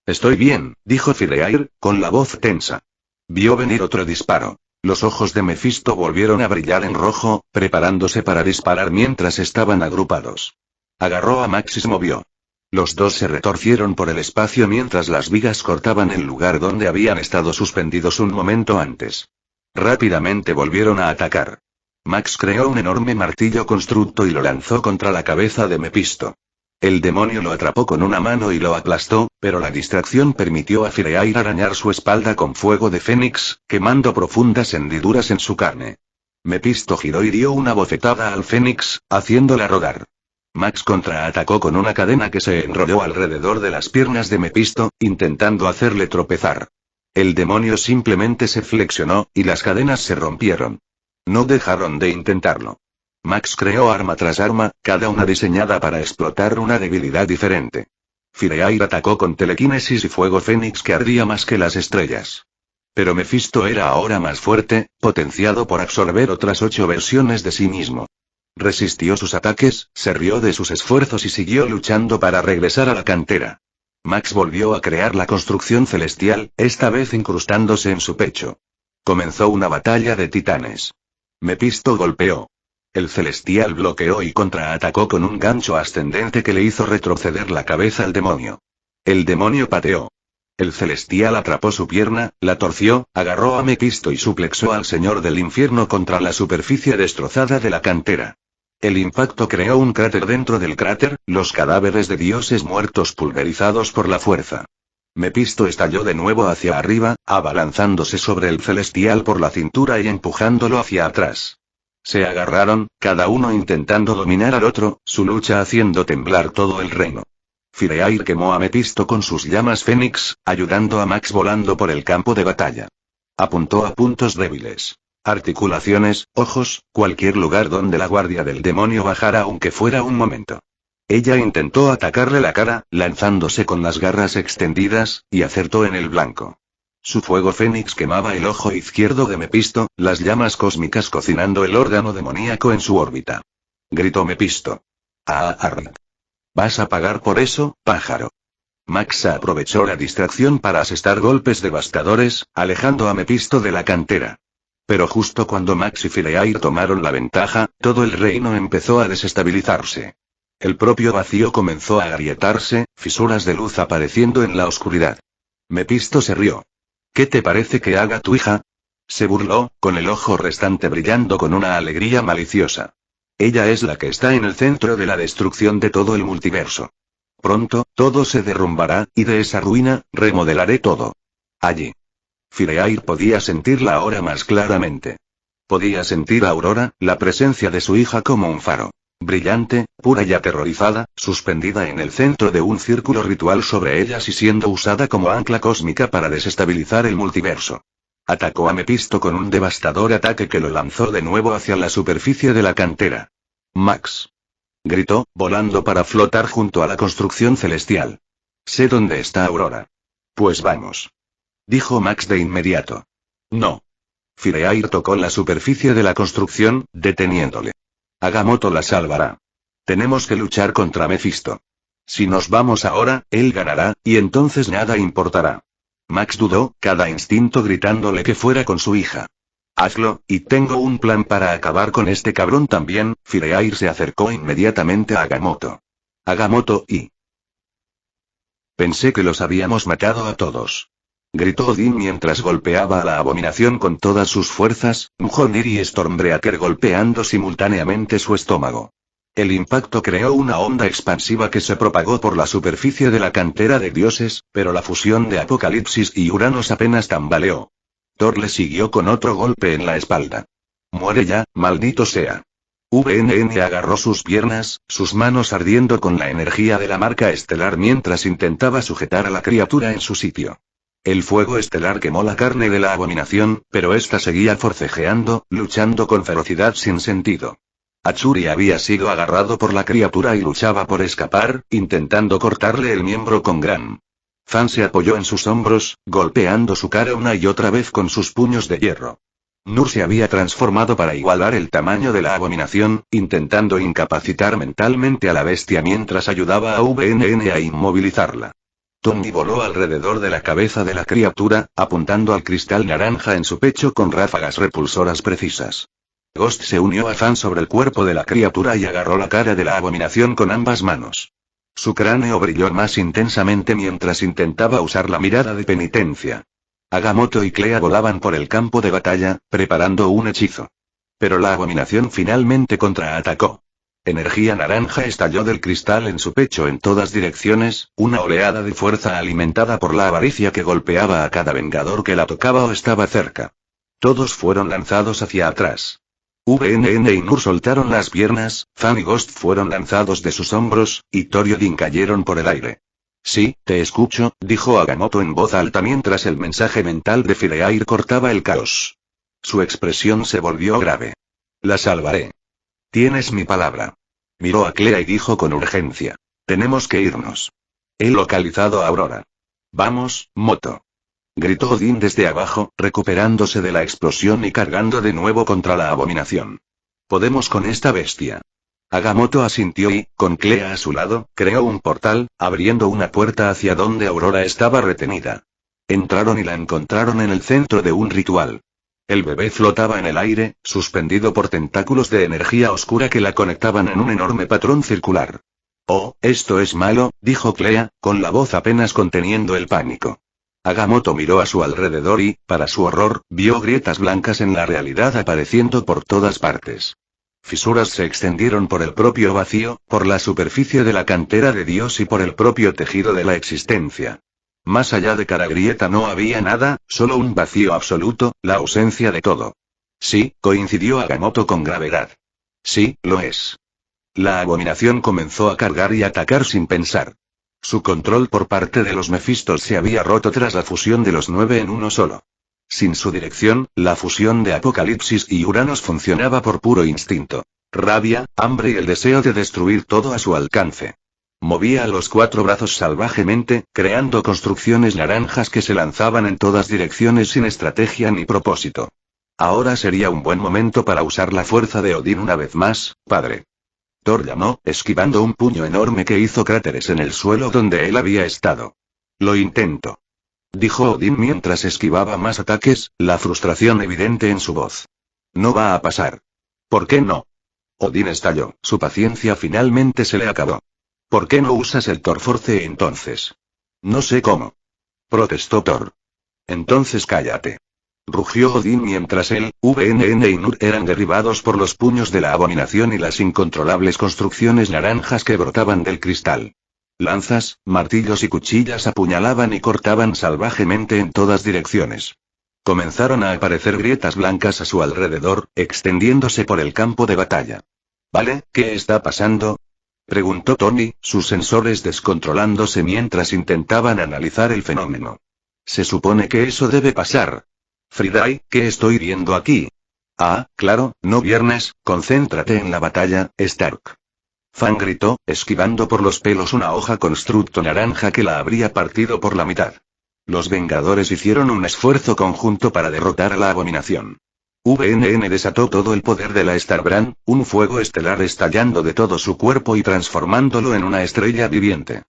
Estoy bien, dijo Fireair, con la voz tensa. Vio venir otro disparo. Los ojos de Mefisto volvieron a brillar en rojo, preparándose para disparar mientras estaban agrupados. Agarró a Max y se movió. Los dos se retorcieron por el espacio mientras las vigas cortaban el lugar donde habían estado suspendidos un momento antes. Rápidamente volvieron a atacar. Max creó un enorme martillo constructo y lo lanzó contra la cabeza de Mefisto. El demonio lo atrapó con una mano y lo aplastó, pero la distracción permitió a Fireair arañar su espalda con fuego de fénix, quemando profundas hendiduras en su carne. Mefisto giró y dio una bofetada al fénix, haciéndola rodar. Max contraatacó con una cadena que se enrolló alrededor de las piernas de Mefisto, intentando hacerle tropezar. El demonio simplemente se flexionó, y las cadenas se rompieron. No dejaron de intentarlo. Max creó arma tras arma, cada una diseñada para explotar una debilidad diferente. Fireair atacó con telequinesis y fuego fénix que ardía más que las estrellas. Pero Mefisto era ahora más fuerte, potenciado por absorber otras 8 versiones de sí mismo. Resistió sus ataques, se rió de sus esfuerzos y siguió luchando para regresar a la cantera. Max volvió a crear la construcción celestial, esta vez incrustándose en su pecho. Comenzó una batalla de titanes. Mefisto golpeó. El celestial bloqueó y contraatacó con un gancho ascendente que le hizo retroceder la cabeza al demonio. El demonio pateó. El celestial atrapó su pierna, la torció, agarró a Mefisto y suplexó al señor del infierno contra la superficie destrozada de la cantera. El impacto creó un cráter dentro del cráter, los cadáveres de dioses muertos pulverizados por la fuerza. Mefisto estalló de nuevo hacia arriba, abalanzándose sobre el celestial por la cintura y empujándolo hacia atrás. Se agarraron, cada uno intentando dominar al otro, su lucha haciendo temblar todo el reino. Fireair quemó a Mefisto con sus llamas fénix, ayudando a Max volando por el campo de batalla. Apuntó a puntos débiles. Articulaciones, ojos, cualquier lugar donde la guardia del demonio bajara aunque fuera un momento. Ella intentó atacarle la cara, lanzándose con las garras extendidas, y acertó en el blanco. Su fuego fénix quemaba el ojo izquierdo de Mefisto, las llamas cósmicas cocinando el órgano demoníaco en su órbita. Gritó Mefisto. ¡Ah! ¿Vas a pagar por eso, pájaro? Max aprovechó la distracción para asestar golpes devastadores, alejando a Mefisto de la cantera. Pero justo cuando Max y Fireair tomaron la ventaja, todo el reino empezó a desestabilizarse. El propio vacío comenzó a agrietarse, fisuras de luz apareciendo en la oscuridad. Mefisto se rió. ¿Qué te parece que haga tu hija? Se burló, con el ojo restante brillando con una alegría maliciosa. Ella es la que está en el centro de la destrucción de todo el multiverso. Pronto, todo se derrumbará, y de esa ruina, remodelaré todo. Allí. Fireair podía sentirla ahora más claramente. Podía sentir a Aurora, la presencia de su hija como un faro. Brillante, pura y aterrorizada, suspendida en el centro de un círculo ritual sobre ellas y siendo usada como ancla cósmica para desestabilizar el multiverso. Atacó a Mephisto con un devastador ataque que lo lanzó de nuevo hacia la superficie de la cantera. Max. Gritó, volando para flotar junto a la construcción celestial. Sé dónde está Aurora. Pues vamos. Dijo Max de inmediato. No. Fireair tocó la superficie de la construcción, deteniéndole. Agamotto la salvará. Tenemos que luchar contra Mephisto. Si nos vamos ahora, él ganará, y entonces nada importará. Max dudó, cada instinto gritándole que fuera con su hija. Hazlo, y tengo un plan para acabar con este cabrón también. Fireair se acercó inmediatamente a Agamotto. Agamotto y... Pensé que los habíamos matado a todos. Gritó Odín mientras golpeaba a la abominación con todas sus fuerzas, Mjolnir y Stormbreaker golpeando simultáneamente su estómago. El impacto creó una onda expansiva que se propagó por la superficie de la cantera de dioses, pero la fusión de Apocalipsis y Uranos apenas tambaleó. Thor le siguió con otro golpe en la espalda. Muere ya, maldito sea. VNN agarró sus piernas, sus manos ardiendo con la energía de la marca estelar mientras intentaba sujetar a la criatura en su sitio. El fuego estelar quemó la carne de la abominación, pero ésta seguía forcejeando, luchando con ferocidad sin sentido. Achuri había sido agarrado por la criatura y luchaba por escapar, intentando cortarle el miembro con Gran. Fan se apoyó en sus hombros, golpeando su cara una y otra vez con sus puños de hierro. Nur se había transformado para igualar el tamaño de la abominación, intentando incapacitar mentalmente a la bestia mientras ayudaba a VNN a inmovilizarla. Tony voló alrededor de la cabeza de la criatura, apuntando al cristal naranja en su pecho con ráfagas repulsoras precisas. Ghost se unió a Fan sobre el cuerpo de la criatura y agarró la cara de la abominación con ambas manos. Su cráneo brilló más intensamente mientras intentaba usar la mirada de penitencia. Agamotto y Clea volaban por el campo de batalla, preparando un hechizo. Pero la abominación finalmente contraatacó. Energía naranja estalló del cristal en su pecho en todas direcciones, una oleada de fuerza alimentada por la avaricia que golpeaba a cada vengador que la tocaba o estaba cerca. Todos fueron lanzados hacia atrás. VNN y Nur soltaron las piernas, Fan y Ghost fueron lanzados de sus hombros, y Thor y Odin cayeron por el aire. Sí, te escucho, dijo Agamotto en voz alta mientras el mensaje mental de Fireair cortaba el caos. Su expresión se volvió grave. La salvaré. Tienes mi palabra. Miró a Clea y dijo con urgencia. Tenemos que irnos. He localizado a Aurora. Vamos, Moto. Gritó Odín desde abajo, recuperándose de la explosión y cargando de nuevo contra la abominación. Podemos con esta bestia. Agamotto asintió y, con Clea a su lado, creó un portal, abriendo una puerta hacia donde Aurora estaba retenida. Entraron y la encontraron en el centro de un ritual. El bebé flotaba en el aire, suspendido por tentáculos de energía oscura que la conectaban en un enorme patrón circular. Oh, esto es malo, dijo Clea, con la voz apenas conteniendo el pánico. Agamotto miró a su alrededor y, para su horror, vio grietas blancas en la realidad apareciendo por todas partes. Fisuras se extendieron por el propio vacío, por la superficie de la cantera de Dios y por el propio tejido de la existencia. Más allá de cada grieta no había nada, solo un vacío absoluto, la ausencia de todo. Sí, coincidió Agamotto con gravedad. Sí, lo es. La abominación comenzó a cargar y atacar sin pensar. Su control por parte de los Mephistos se había roto tras la fusión de los 9 en uno solo. Sin su dirección, la fusión de Apocalipsis y Uranos funcionaba por puro instinto. Rabia, hambre y el deseo de destruir todo a su alcance. Movía a los 4 brazos salvajemente, creando construcciones naranjas que se lanzaban en todas direcciones sin estrategia ni propósito. Ahora sería un buen momento para usar la fuerza de Odín una vez más, padre. Thor llamó, esquivando un puño enorme que hizo cráteres en el suelo donde él había estado. Lo intento. Dijo Odín mientras esquivaba más ataques, la frustración evidente en su voz. No va a pasar. ¿Por qué no? Odín estalló, su paciencia finalmente se le acabó. ¿Por qué no usas el Thorforce entonces? No sé cómo. Protestó Thor. Entonces cállate. rugió Odín mientras él, VNN y Nur eran derribados por los puños de la abominación y las incontrolables construcciones naranjas que brotaban del cristal. Lanzas, martillos y cuchillas apuñalaban y cortaban salvajemente en todas direcciones. Comenzaron a aparecer grietas blancas a su alrededor, extendiéndose por el campo de batalla. ¿Vale? ¿Qué está pasando?, preguntó Tony, sus sensores descontrolándose mientras intentaban analizar el fenómeno. Se supone que eso debe pasar. Friday, ¿qué estoy viendo aquí? Ah, claro, no viernes, concéntrate en la batalla, Stark. Fan gritó, esquivando por los pelos una hoja constructo naranja que la habría partido por la mitad. Los Vengadores hicieron un esfuerzo conjunto para derrotar a la abominación. VNN desató todo el poder de la Starbrand, un fuego estelar estallando de todo su cuerpo y transformándolo en una estrella viviente.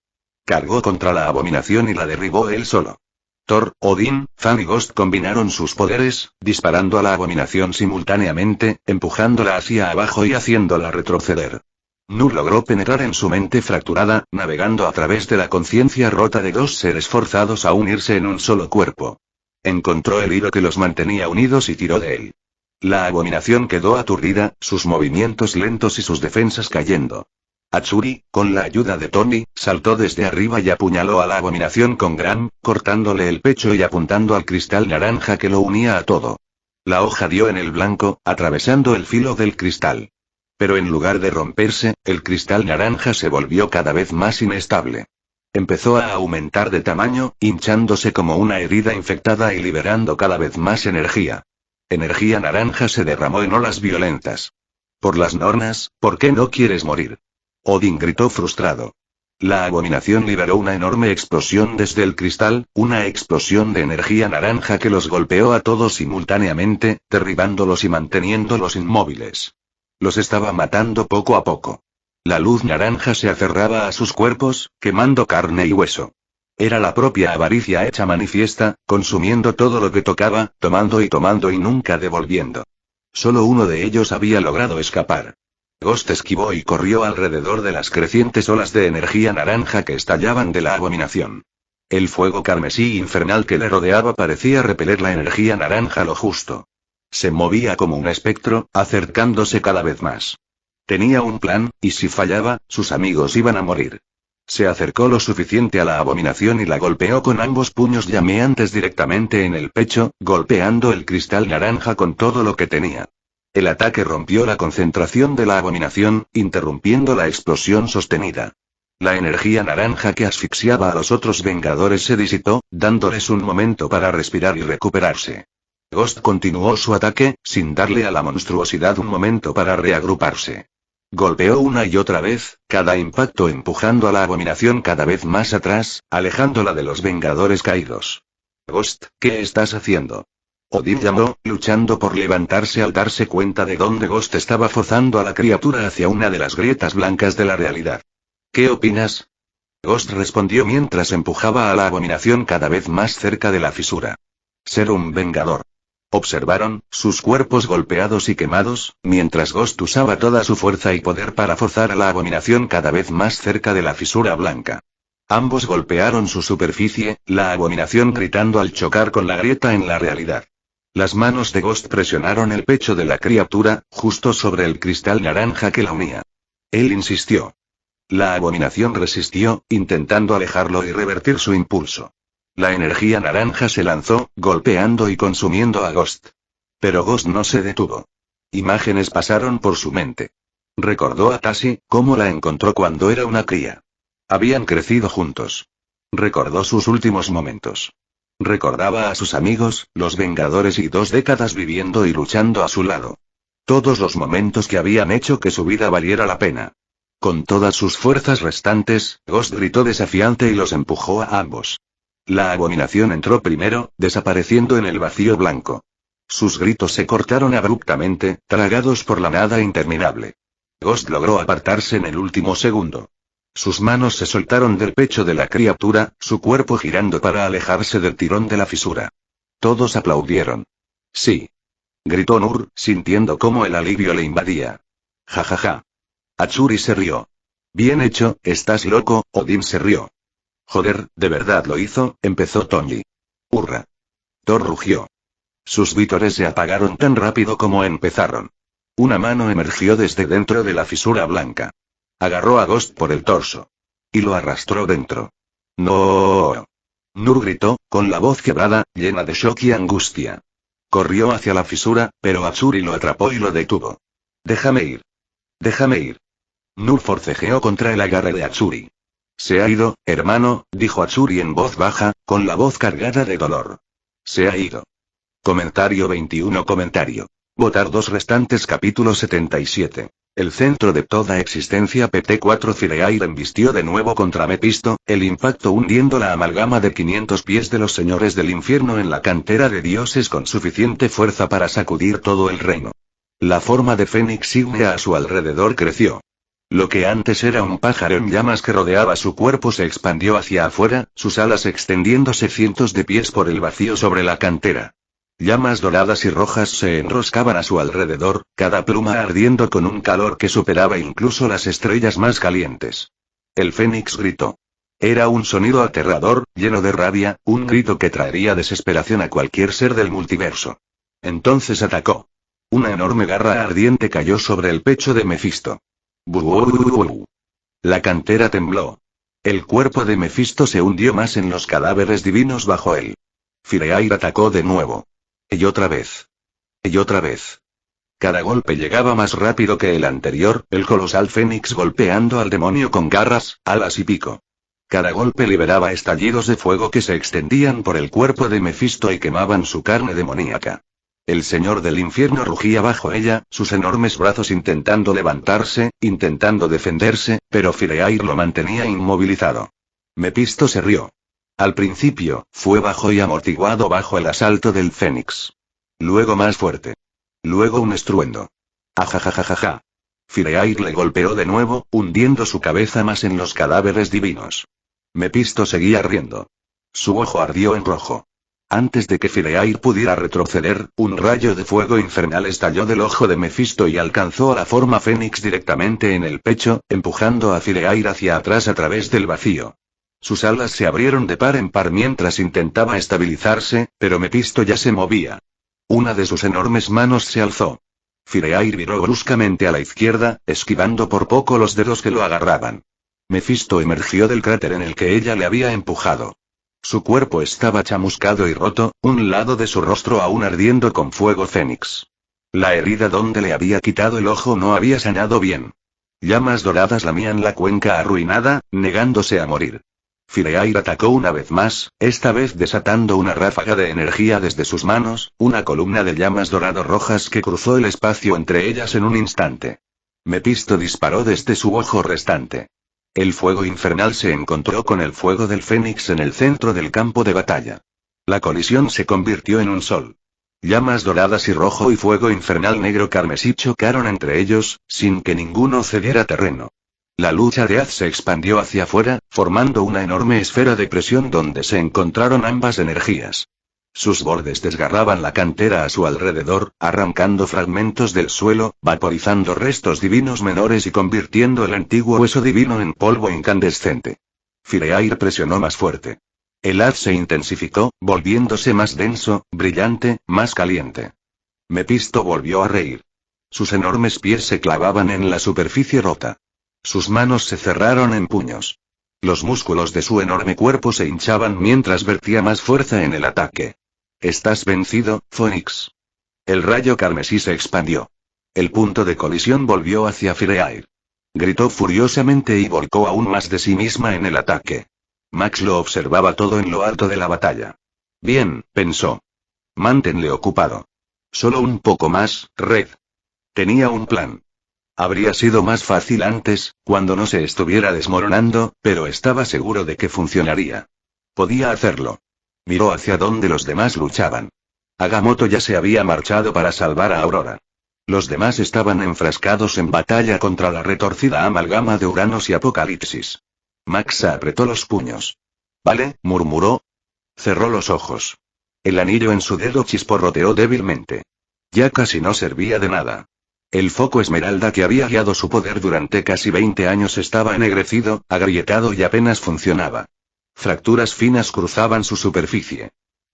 Cargó contra la abominación y la derribó él solo. Thor, Odín, Fan y Ghost combinaron sus poderes, disparando a la abominación simultáneamente, empujándola hacia abajo y haciéndola retroceder. Nur logró penetrar en su mente fracturada, navegando a través de la conciencia rota de dos seres forzados a unirse en un solo cuerpo. Encontró el hilo que los mantenía unidos y tiró de él. La abominación quedó aturdida, sus movimientos lentos y sus defensas cayendo. Hatsuri, con la ayuda de Tony, saltó desde arriba y apuñaló a la abominación con Gram, cortándole el pecho y apuntando al cristal naranja que lo unía a todo. La hoja dio en el blanco, atravesando el filo del cristal. Pero en lugar de romperse, el cristal naranja se volvió cada vez más inestable. Empezó a aumentar de tamaño, hinchándose como una herida infectada y liberando cada vez más energía. Energía naranja se derramó en olas violentas. Por las nornas, ¿por qué no quieres morir?, Odín gritó frustrado. La abominación liberó una enorme explosión desde el cristal, una explosión de energía naranja que los golpeó a todos simultáneamente, derribándolos y manteniéndolos inmóviles. Los estaba matando poco a poco. La luz naranja se aferraba a sus cuerpos, quemando carne y hueso. Era la propia avaricia hecha manifiesta, consumiendo todo lo que tocaba, tomando y nunca devolviendo. Solo uno de ellos había logrado escapar. Ghost esquivó y corrió alrededor de las crecientes olas de energía naranja que estallaban de la abominación. El fuego carmesí infernal que le rodeaba parecía repeler la energía naranja lo justo. Se movía como un espectro, acercándose cada vez más. Tenía un plan, y si fallaba, sus amigos iban a morir. Se acercó lo suficiente a la abominación y la golpeó con ambos puños llameantes directamente en el pecho, golpeando el cristal naranja con todo lo que tenía. El ataque rompió la concentración de la abominación, interrumpiendo la explosión sostenida. La energía naranja que asfixiaba a los otros Vengadores se disipó, dándoles un momento para respirar y recuperarse. Ghost continuó su ataque, sin darle a la monstruosidad un momento para reagruparse. Golpeó una y otra vez, cada impacto empujando a la abominación cada vez más atrás, alejándola de los Vengadores caídos. Ghost, ¿qué estás haciendo?, Odín llamó, luchando por levantarse al darse cuenta de dónde Ghost estaba forzando a la criatura hacia una de las grietas blancas de la realidad. ¿Qué opinas?, Ghost respondió mientras empujaba a la abominación cada vez más cerca de la fisura. Ser un Vengador. Observaron, sus cuerpos golpeados y quemados, mientras Ghost usaba toda su fuerza y poder para forzar a la abominación cada vez más cerca de la fisura blanca. Ambos golpearon su superficie, la abominación gritando al chocar con la grieta en la realidad. Las manos de Ghost presionaron el pecho de la criatura, justo sobre el cristal naranja que la unía. Él insistió. La abominación resistió, intentando alejarlo y revertir su impulso. La energía naranja se lanzó, golpeando y consumiendo a Ghost. Pero Ghost no se detuvo. Imágenes pasaron por su mente. Recordó a Tasi, cómo la encontró cuando era una cría. Habían crecido juntos. Recordó sus últimos momentos. Recordaba a sus amigos, los Vengadores y 2 décadas viviendo y luchando a su lado. Todos los momentos que habían hecho que su vida valiera la pena. Con todas sus fuerzas restantes, Ghost gritó desafiante y los empujó a ambos. La abominación entró primero, desapareciendo en el vacío blanco. Sus gritos se cortaron abruptamente, tragados por la nada interminable. Ghost logró apartarse en el último segundo. Sus manos se soltaron del pecho de la criatura, su cuerpo girando para alejarse del tirón de la fisura. Todos aplaudieron. Sí. Gritó Nur, sintiendo cómo el alivio le invadía. Ja ja ja. Hatsuri se rió. Bien hecho, estás loco, Odín se rió. Joder, ¿de verdad lo hizo?, empezó Tony. Hurra. Thor rugió. Sus vítores se apagaron tan rápido como empezaron. Una mano emergió desde dentro de la fisura blanca. Agarró a Ghost por el torso. Y lo arrastró dentro. ¡No! Nur gritó, con la voz quebrada, llena de shock y angustia. Corrió hacia la fisura, pero Hatsuri lo atrapó y lo detuvo. «Déjame ir. Déjame ir». Nur forcejeó contra el agarre de Hatsuri. «Se ha ido, hermano», dijo Hatsuri en voz baja, con la voz cargada de dolor. «Se ha ido». Comentario 21. Votar 2 restantes. Capítulo 77. El centro de toda existencia. PT4. Fireair embistió de nuevo contra Mepisto, el impacto hundiendo la amalgama de 500 pies de los señores del infierno en la cantera de dioses con suficiente fuerza para sacudir todo el reino. La forma de Fénix ígnea a su alrededor creció. Lo que antes era un pájaro en llamas que rodeaba su cuerpo se expandió hacia afuera, sus alas extendiéndose cientos de pies por el vacío sobre la cantera. Llamas doradas y rojas se enroscaban a su alrededor, cada pluma ardiendo con un calor que superaba incluso las estrellas más calientes. El Fénix gritó. Era un sonido aterrador, lleno de rabia, un grito que traería desesperación a cualquier ser del multiverso. Entonces atacó. Una enorme garra ardiente cayó sobre el pecho de Mefisto. ¡Buuu! La cantera tembló. El cuerpo de Mefisto se hundió más en los cadáveres divinos bajo él. Fireair atacó de nuevo. Y otra vez. Y otra vez. Cada golpe llegaba más rápido que el anterior, el colosal Fénix golpeando al demonio con garras, alas y pico. Cada golpe liberaba estallidos de fuego que se extendían por el cuerpo de Mefisto y quemaban su carne demoníaca. El señor del infierno rugía bajo ella, sus enormes brazos intentando levantarse, intentando defenderse, pero Fireair lo mantenía inmovilizado. Mefisto se rió. Al principio, fue bajo y amortiguado bajo el asalto del Fénix. Luego más fuerte. Luego un estruendo. ¡Ajajajajaja! Fireair le golpeó de nuevo, hundiendo su cabeza más en los cadáveres divinos. Mefisto seguía riendo. Su ojo ardió en rojo. Antes de que Fireair pudiera retroceder, un rayo de fuego infernal estalló del ojo de Mefisto y alcanzó a la forma Fénix directamente en el pecho, empujando a Fireair hacia atrás a través del vacío. Sus alas se abrieron de par en par mientras intentaba estabilizarse, pero Mefisto ya se movía. Una de sus enormes manos se alzó. Fireair viró bruscamente a la izquierda, esquivando por poco los dedos que lo agarraban. Mefisto emergió del cráter en el que ella le había empujado. Su cuerpo estaba chamuscado y roto, un lado de su rostro aún ardiendo con fuego fénix. La herida donde le había quitado el ojo no había sanado bien. Llamas doradas lamían la cuenca arruinada, negándose a morir. Fireair atacó una vez más, esta vez desatando una ráfaga de energía desde sus manos, una columna de llamas dorado-rojas que cruzó el espacio entre ellas en un instante. Mefisto disparó desde su ojo restante. El fuego infernal se encontró con el fuego del Fénix en el centro del campo de batalla. La colisión se convirtió en un sol. Llamas doradas y rojo y fuego infernal negro carmesí chocaron entre ellos, sin que ninguno cediera terreno. La lucha de Az se expandió hacia afuera, formando una enorme esfera de presión donde se encontraron ambas energías. Sus bordes desgarraban la cantera a su alrededor, arrancando fragmentos del suelo, vaporizando restos divinos menores y convirtiendo el antiguo hueso divino en polvo incandescente. Fireair presionó más fuerte. El haz se intensificó, volviéndose más denso, brillante, más caliente. Mefisto volvió a reír. Sus enormes pies se clavaban en la superficie rota. Sus manos se cerraron en puños. Los músculos de su enorme cuerpo se hinchaban mientras vertía más fuerza en el ataque. «Estás vencido, Fénix». El rayo carmesí se expandió. El punto de colisión volvió hacia Fireair. Gritó furiosamente y volcó aún más de sí misma en el ataque. Max lo observaba todo en lo alto de la batalla. Bien, pensó. Manténle ocupado. Solo un poco más, Red. Tenía un plan. Habría sido más fácil antes, cuando no se estuviera desmoronando, pero estaba seguro de que funcionaría. Podía hacerlo. Miró hacia donde los demás luchaban. Agamotto ya se había marchado para salvar a Aurora. Los demás estaban enfrascados en batalla contra la retorcida amalgama de Uranos y Apocalipsis. Max apretó los puños. «Vale», murmuró. Cerró los ojos. El anillo en su dedo chisporroteó débilmente. Ya casi no servía de nada. El foco esmeralda que había guiado su poder durante casi 20 años estaba ennegrecido, agrietado y apenas funcionaba. Fracturas finas cruzaban su superficie.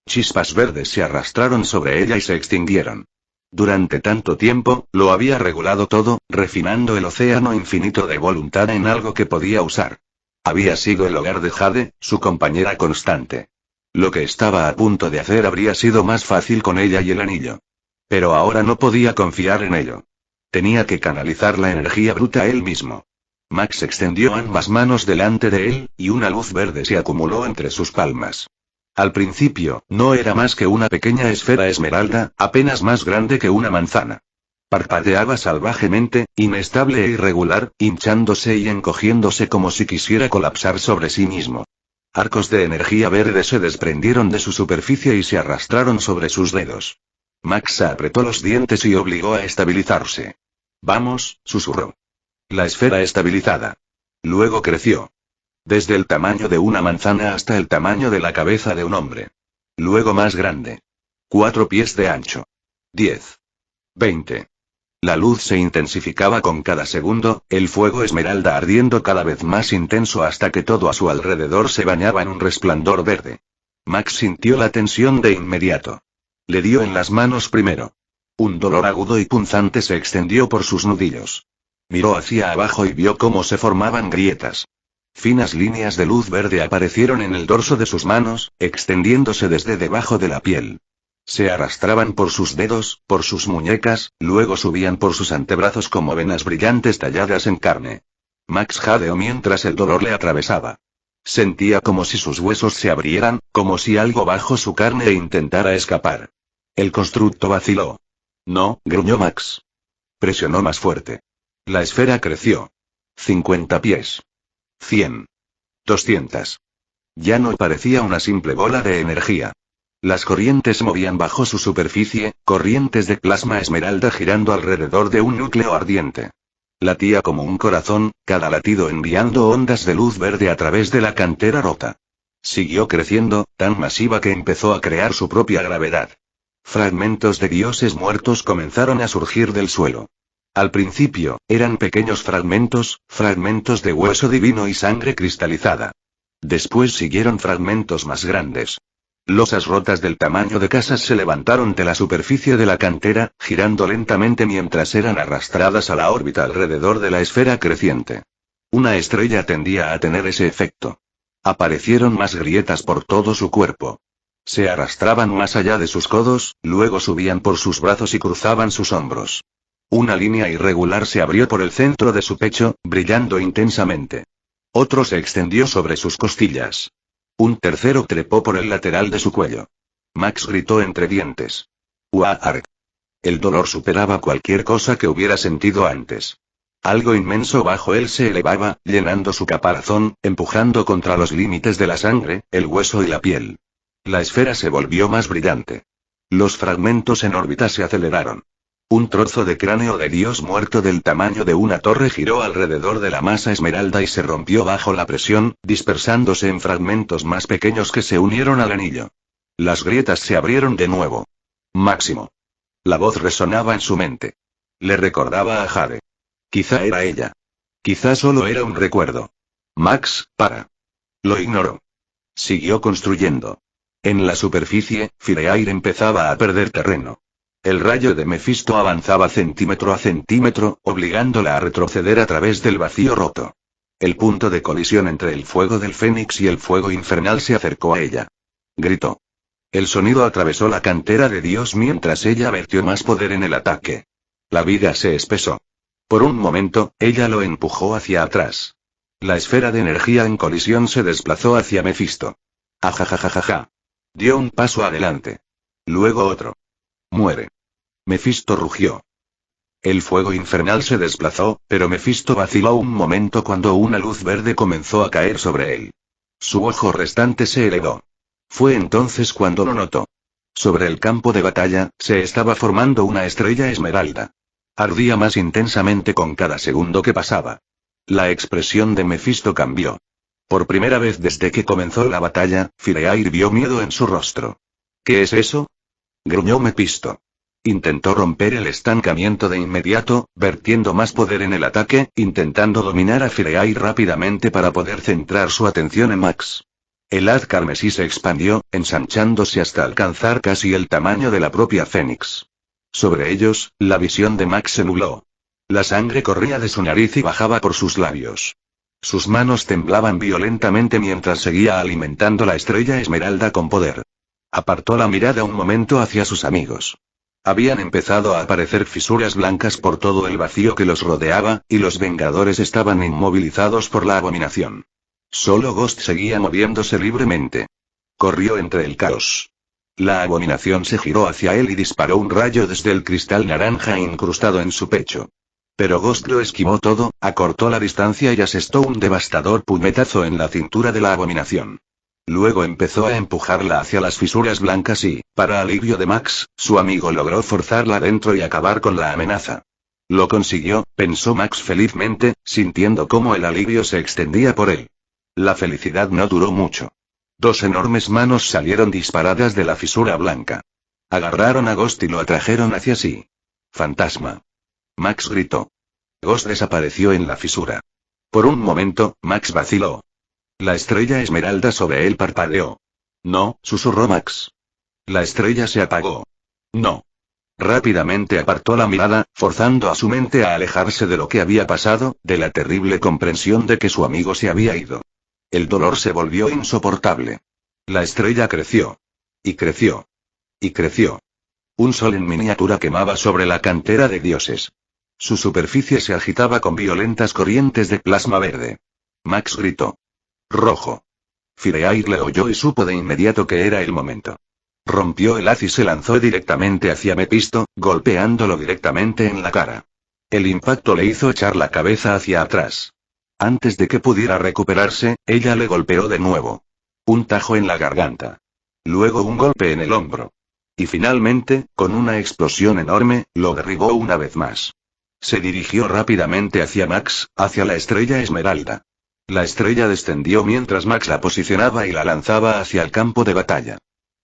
Chispas verdes se arrastraron sobre ella y se extinguieron. Durante tanto tiempo, lo había regulado todo, refinando el océano infinito de voluntad en algo que podía usar. Había sido el hogar de Jade, su compañera constante. Lo que estaba a punto de hacer habría sido más fácil con ella y el anillo. Pero ahora no podía confiar en ello. Tenía que canalizar la energía bruta él mismo. Max extendió ambas manos delante de él, y una luz verde se acumuló entre sus palmas. Al principio, no era más que una pequeña esfera esmeralda, apenas más grande que una manzana. Parpadeaba salvajemente, inestable e irregular, hinchándose y encogiéndose como si quisiera colapsar sobre sí mismo. Arcos de energía verde se desprendieron de su superficie y se arrastraron sobre sus dedos. Max apretó los dientes y obligó a estabilizarse. Vamos, susurró. La esfera estabilizada. Luego creció. Desde el tamaño de una manzana hasta el tamaño de la cabeza de un hombre. Luego más grande. 4 pies de ancho. 10. 20. La luz se intensificaba con cada segundo, el fuego esmeralda ardiendo cada vez más intenso hasta que todo a su alrededor se bañaba en un resplandor verde. Max sintió la tensión de inmediato. Le dio en las manos primero. Un dolor agudo y punzante se extendió por sus nudillos. Miró hacia abajo y vio cómo se formaban grietas. Finas líneas de luz verde aparecieron en el dorso de sus manos, extendiéndose desde debajo de la piel. Se arrastraban por sus dedos, por sus muñecas, luego subían por sus antebrazos como venas brillantes talladas en carne. Max jadeó mientras el dolor le atravesaba. Sentía como si sus huesos se abrieran, como si algo bajo su carne intentara escapar. El constructo vaciló. No, gruñó Max. Presionó más fuerte. La esfera creció. 50 pies. 100. 200. Ya no parecía una simple bola de energía. Las corrientes movían bajo su superficie, corrientes de plasma esmeralda girando alrededor de un núcleo ardiente. Latía como un corazón, cada latido enviando ondas de luz verde a través de la cantera rota. Siguió creciendo, tan masiva que empezó a crear su propia gravedad. Fragmentos de dioses muertos comenzaron a surgir del suelo. Al principio, eran pequeños fragmentos de hueso divino y sangre cristalizada. Después siguieron fragmentos más grandes. Losas rotas del tamaño de casas se levantaron de la superficie de la cantera, girando lentamente mientras eran arrastradas a la órbita alrededor de la esfera creciente. Una estrella tendía a tener ese efecto. Aparecieron más grietas por todo su cuerpo. Se arrastraban más allá de sus codos, luego subían por sus brazos y cruzaban sus hombros. Una línea irregular se abrió por el centro de su pecho, brillando intensamente. Otro se extendió sobre sus costillas. Un tercero trepó por el lateral de su cuello. Max gritó entre dientes. ¡Uaark! El dolor superaba cualquier cosa que hubiera sentido antes. Algo inmenso bajo él se elevaba, llenando su caparazón, empujando contra los límites de la sangre, el hueso y la piel. La esfera se volvió más brillante. Los fragmentos en órbita se aceleraron. Un trozo de cráneo de dios muerto del tamaño de una torre giró alrededor de la masa esmeralda y se rompió bajo la presión, dispersándose en fragmentos más pequeños que se unieron al anillo. Las grietas se abrieron de nuevo. Máximo. La voz resonaba en su mente. Le recordaba a Jade. Quizá era ella. Quizá solo era un recuerdo. Max, para. Lo ignoró. Siguió construyendo. En la superficie, Fireair empezaba a perder terreno. El rayo de Mefisto avanzaba centímetro a centímetro, obligándola a retroceder a través del vacío roto. El punto de colisión entre el fuego del Fénix y el fuego infernal se acercó a ella. Gritó. El sonido atravesó la cantera de Dios mientras ella vertió más poder en el ataque. La viga se espesó. Por un momento, ella lo empujó hacia atrás. La esfera de energía en colisión se desplazó hacia Mefisto. Ajajajajaja. Dio un paso adelante. Luego otro. Muere. Mefisto rugió. El fuego infernal se desplazó, pero Mefisto vaciló un momento cuando una luz verde comenzó a caer sobre él. Su ojo restante se elevó. Fue entonces cuando lo notó. Sobre el campo de batalla, se estaba formando una estrella esmeralda. Ardía más intensamente con cada segundo que pasaba. La expresión de Mefisto cambió. Por primera vez desde que comenzó la batalla, Fireair vio miedo en su rostro. ¿Qué es eso? Gruñó Mefisto. Intentó romper el estancamiento de inmediato, vertiendo más poder en el ataque, intentando dominar a Fireair rápidamente para poder centrar su atención en Max. El haz carmesí se expandió, ensanchándose hasta alcanzar casi el tamaño de la propia Fénix. Sobre ellos, la visión de Max se nubló. La sangre corría de su nariz y bajaba por sus labios. Sus manos temblaban violentamente mientras seguía alimentando la estrella esmeralda con poder. Apartó la mirada un momento hacia sus amigos. Habían empezado a aparecer fisuras blancas por todo el vacío que los rodeaba, y los Vengadores estaban inmovilizados por la abominación. Solo Ghost seguía moviéndose libremente. Corrió entre el caos. La abominación se giró hacia él y disparó un rayo desde el cristal naranja incrustado en su pecho. Pero Ghost lo esquivó todo, acortó la distancia y asestó un devastador puñetazo en la cintura de la abominación. Luego empezó a empujarla hacia las fisuras blancas y, para alivio de Max, su amigo logró forzarla dentro y acabar con la amenaza. Lo consiguió, pensó Max felizmente, sintiendo cómo el alivio se extendía por él. La felicidad no duró mucho. Dos enormes manos salieron disparadas de la fisura blanca. Agarraron a Ghost y lo atrajeron hacia sí. ¡Fantasma! Max gritó. Ghost desapareció en la fisura. Por un momento, Max vaciló. La estrella esmeralda sobre él parpadeó. No, susurró Max. La estrella se apagó. No. Rápidamente apartó la mirada, forzando a su mente a alejarse de lo que había pasado, de la terrible comprensión de que su amigo se había ido. El dolor se volvió insoportable. La estrella creció. Y creció. Y creció. Un sol en miniatura quemaba sobre la cantera de dioses. Su superficie se agitaba con violentas corrientes de plasma verde. Max gritó. Rojo. Fireair le oyó y supo de inmediato que era el momento. Rompió el haz y se lanzó directamente hacia Mepisto, golpeándolo directamente en la cara. El impacto le hizo echar la cabeza hacia atrás. Antes de que pudiera recuperarse, ella le golpeó de nuevo. Un tajo en la garganta. Luego un golpe en el hombro. Y finalmente, con una explosión enorme, lo derribó una vez más. Se dirigió rápidamente hacia Max, hacia la estrella esmeralda. La estrella descendió mientras Max la posicionaba y la lanzaba hacia el campo de batalla.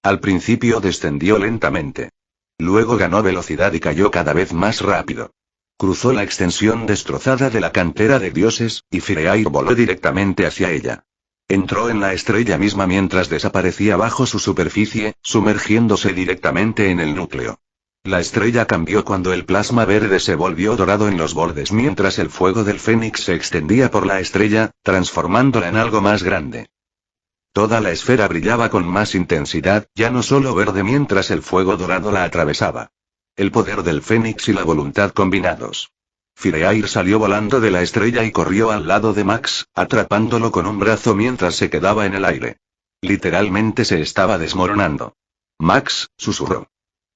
Al principio descendió lentamente. Luego ganó velocidad y cayó cada vez más rápido. Cruzó la extensión destrozada de la cantera de dioses, y Fireair voló directamente hacia ella. Entró en la estrella misma mientras desaparecía bajo su superficie, sumergiéndose directamente en el núcleo. La estrella cambió cuando el plasma verde se volvió dorado en los bordes mientras el fuego del Fénix se extendía por la estrella, transformándola en algo más grande. Toda la esfera brillaba con más intensidad, ya no solo verde mientras el fuego dorado la atravesaba. El poder del Fénix y la voluntad combinados. Fireair salió volando de la estrella y corrió al lado de Max, atrapándolo con un brazo mientras se quedaba en el aire. Literalmente se estaba desmoronando. Max, susurró.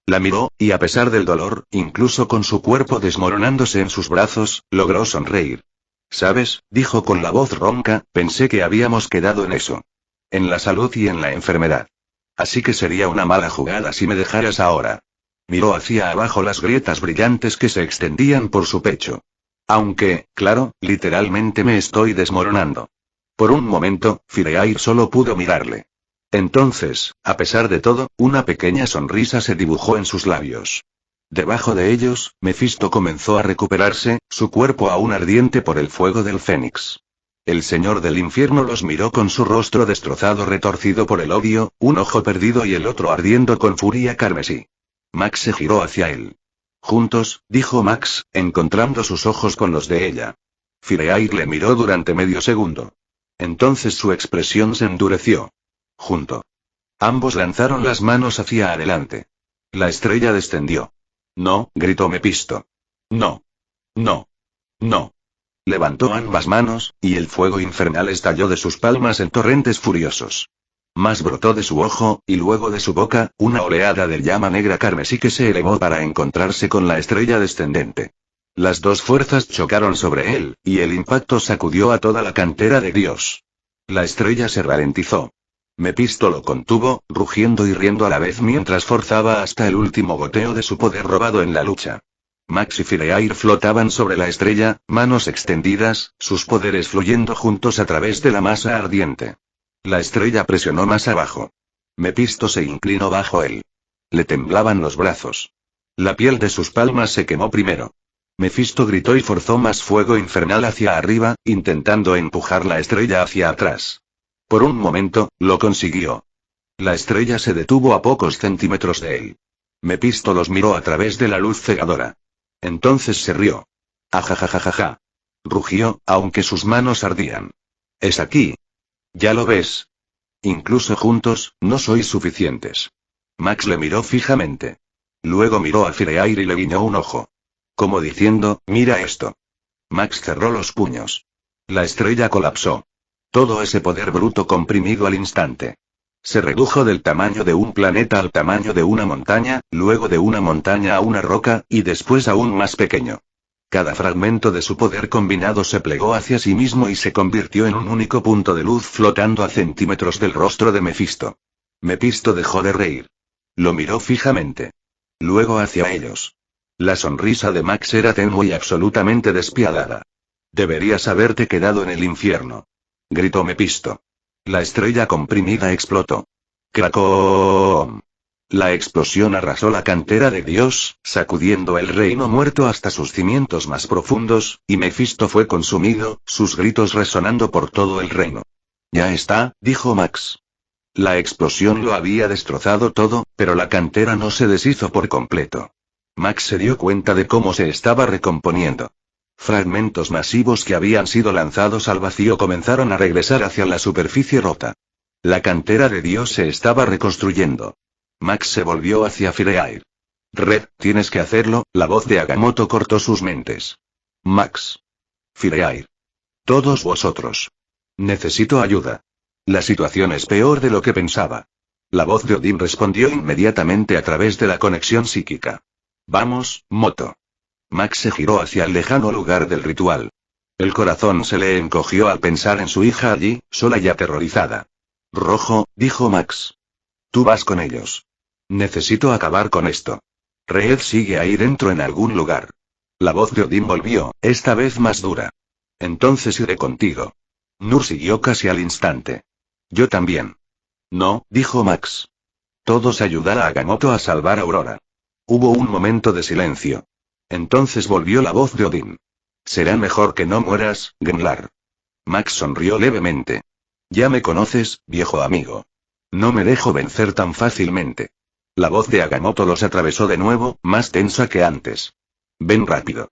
La miró, y a pesar del dolor, incluso con su cuerpo desmoronándose en sus brazos, logró sonreír. ¿Sabes?, dijo con la voz ronca, pensé que habíamos quedado en eso. En la salud y en la enfermedad. Así que sería una mala jugada si me dejaras ahora. Miró hacia abajo las grietas brillantes que se extendían por su pecho. Aunque, claro, literalmente me estoy desmoronando. Por un momento, Fireair solo pudo mirarle. Entonces, a pesar de todo, una pequeña sonrisa se dibujó en sus labios. Debajo de ellos, Mefisto comenzó a recuperarse, su cuerpo aún ardiente por el fuego del Fénix. El señor del infierno los miró con su rostro destrozado retorcido por el odio, un ojo perdido y el otro ardiendo con furia carmesí. Max se giró hacia él. Juntos, dijo Max, encontrando sus ojos con los de ella. Fireair le miró durante medio segundo. Entonces su expresión se endureció. Junto. Ambos lanzaron las manos hacia adelante. La estrella descendió. No, gritó Mepisto. No. No. No. Levantó ambas manos, y el fuego infernal estalló de sus palmas en torrentes furiosos. Más brotó de su ojo, y luego de su boca, una oleada de llama negra carmesí que se elevó para encontrarse con la estrella descendente. Las dos fuerzas chocaron sobre él, y el impacto sacudió a toda la cantera de Dios. La estrella se ralentizó. Mepisto lo contuvo, rugiendo y riendo a la vez mientras forzaba hasta el último goteo de su poder robado en la lucha. Max y Fireair flotaban sobre la estrella, manos extendidas, sus poderes fluyendo juntos a través de la masa ardiente. La estrella presionó más abajo. Mepisto se inclinó bajo él. Le temblaban los brazos. La piel de sus palmas se quemó primero. Mefisto gritó y forzó más fuego infernal hacia arriba, intentando empujar la estrella hacia atrás. Por un momento, lo consiguió. La estrella se detuvo a pocos centímetros de él. Mefisto los miró a través de la luz cegadora. Entonces se rió. Ajajajajaja. Rugió, aunque sus manos ardían. Es aquí. ¿Ya lo ves? Incluso juntos, no sois suficientes. Max le miró fijamente. Luego miró a Fireair y le guiñó un ojo. Como diciendo, mira esto. Max cerró los puños. La estrella colapsó. Todo ese poder bruto comprimido al instante. Se redujo del tamaño de un planeta al tamaño de una montaña, luego de una montaña a una roca, y después aún más pequeño. Cada fragmento de su poder combinado se plegó hacia sí mismo y se convirtió en un único punto de luz flotando a centímetros del rostro de Mefisto. Mefisto dejó de reír. Lo miró fijamente. Luego hacia ellos. La sonrisa de Max era tenue y absolutamente despiadada. Deberías haberte quedado en el infierno. Gritó Mefisto. La estrella comprimida explotó. ¡Cracoom! La explosión arrasó la cantera de Dios, sacudiendo el reino muerto hasta sus cimientos más profundos, y Mefisto fue consumido, sus gritos resonando por todo el reino. Ya está, dijo Max. La explosión lo había destrozado todo, pero la cantera no se deshizo por completo. Max se dio cuenta de cómo se estaba recomponiendo. Fragmentos masivos que habían sido lanzados al vacío comenzaron a regresar hacia la superficie rota. La cantera de Dios se estaba reconstruyendo. Max se volvió hacia Fireair. Red, tienes que hacerlo, la voz de Agamotto cortó sus mentes. Max. Fireair. Todos vosotros. Necesito ayuda. La situación es peor de lo que pensaba. La voz de Odín respondió inmediatamente a través de la conexión psíquica. Vamos, Moto. Max se giró hacia el lejano lugar del ritual. El corazón se le encogió al pensar en su hija allí, sola y aterrorizada. Rojo, dijo Max. Tú vas con ellos. Necesito acabar con esto. Red sigue ahí dentro en algún lugar. La voz de Odín volvió, esta vez más dura. Entonces iré contigo. Nur siguió casi al instante. Yo también. No, dijo Max. Todos ayudar a Agamotto a salvar a Aurora. Hubo un momento de silencio. Entonces volvió la voz de Odín. Será mejor que no mueras, Genlar. Max sonrió levemente. Ya me conoces, viejo amigo. No me dejo vencer tan fácilmente. La voz de Agamotto los atravesó de nuevo, más tensa que antes. Ven rápido.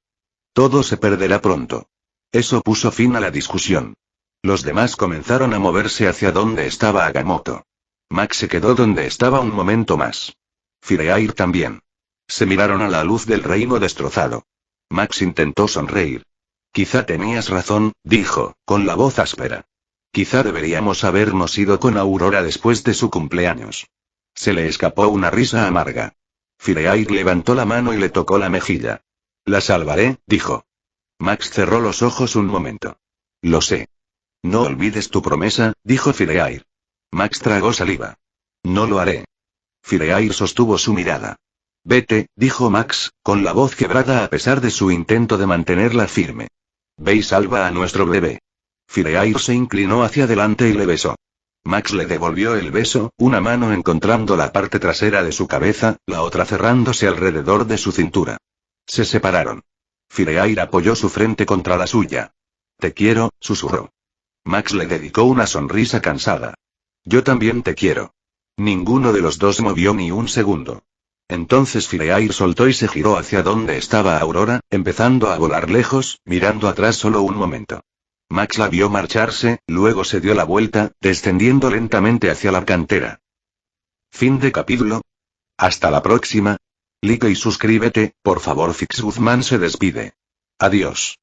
Todo se perderá pronto. Eso puso fin a la discusión. Los demás comenzaron a moverse hacia donde estaba Agamotto. Max se quedó donde estaba un momento más. Fireair también. Se miraron a la luz del reino destrozado. Max intentó sonreír. Quizá tenías razón, dijo, con la voz áspera. Quizá deberíamos habernos ido con Aurora después de su cumpleaños. Se le escapó una risa amarga. Fireair levantó la mano y le tocó la mejilla. La salvaré, dijo. Max cerró los ojos un momento. Lo sé. No olvides tu promesa, dijo Fireair. Max tragó saliva. No lo haré. Fireair sostuvo su mirada. Vete, dijo Max, con la voz quebrada a pesar de su intento de mantenerla firme. Ve y salva a nuestro bebé. Fireair se inclinó hacia adelante y le besó. Max le devolvió el beso, una mano encontrando la parte trasera de su cabeza, la otra cerrándose alrededor de su cintura. Se separaron. Fireair apoyó su frente contra la suya. Te quiero, susurró. Max le dedicó una sonrisa cansada. Yo también te quiero. Ninguno de los dos movió ni un segundo. Entonces Fireair soltó y se giró hacia donde estaba Aurora, empezando a volar lejos, mirando atrás solo un momento. Max la vio marcharse, luego se dio la vuelta, descendiendo lentamente hacia la cantera. Fin de capítulo. Hasta la próxima. Like y suscríbete, por favor. Fix Guzmán se despide. Adiós.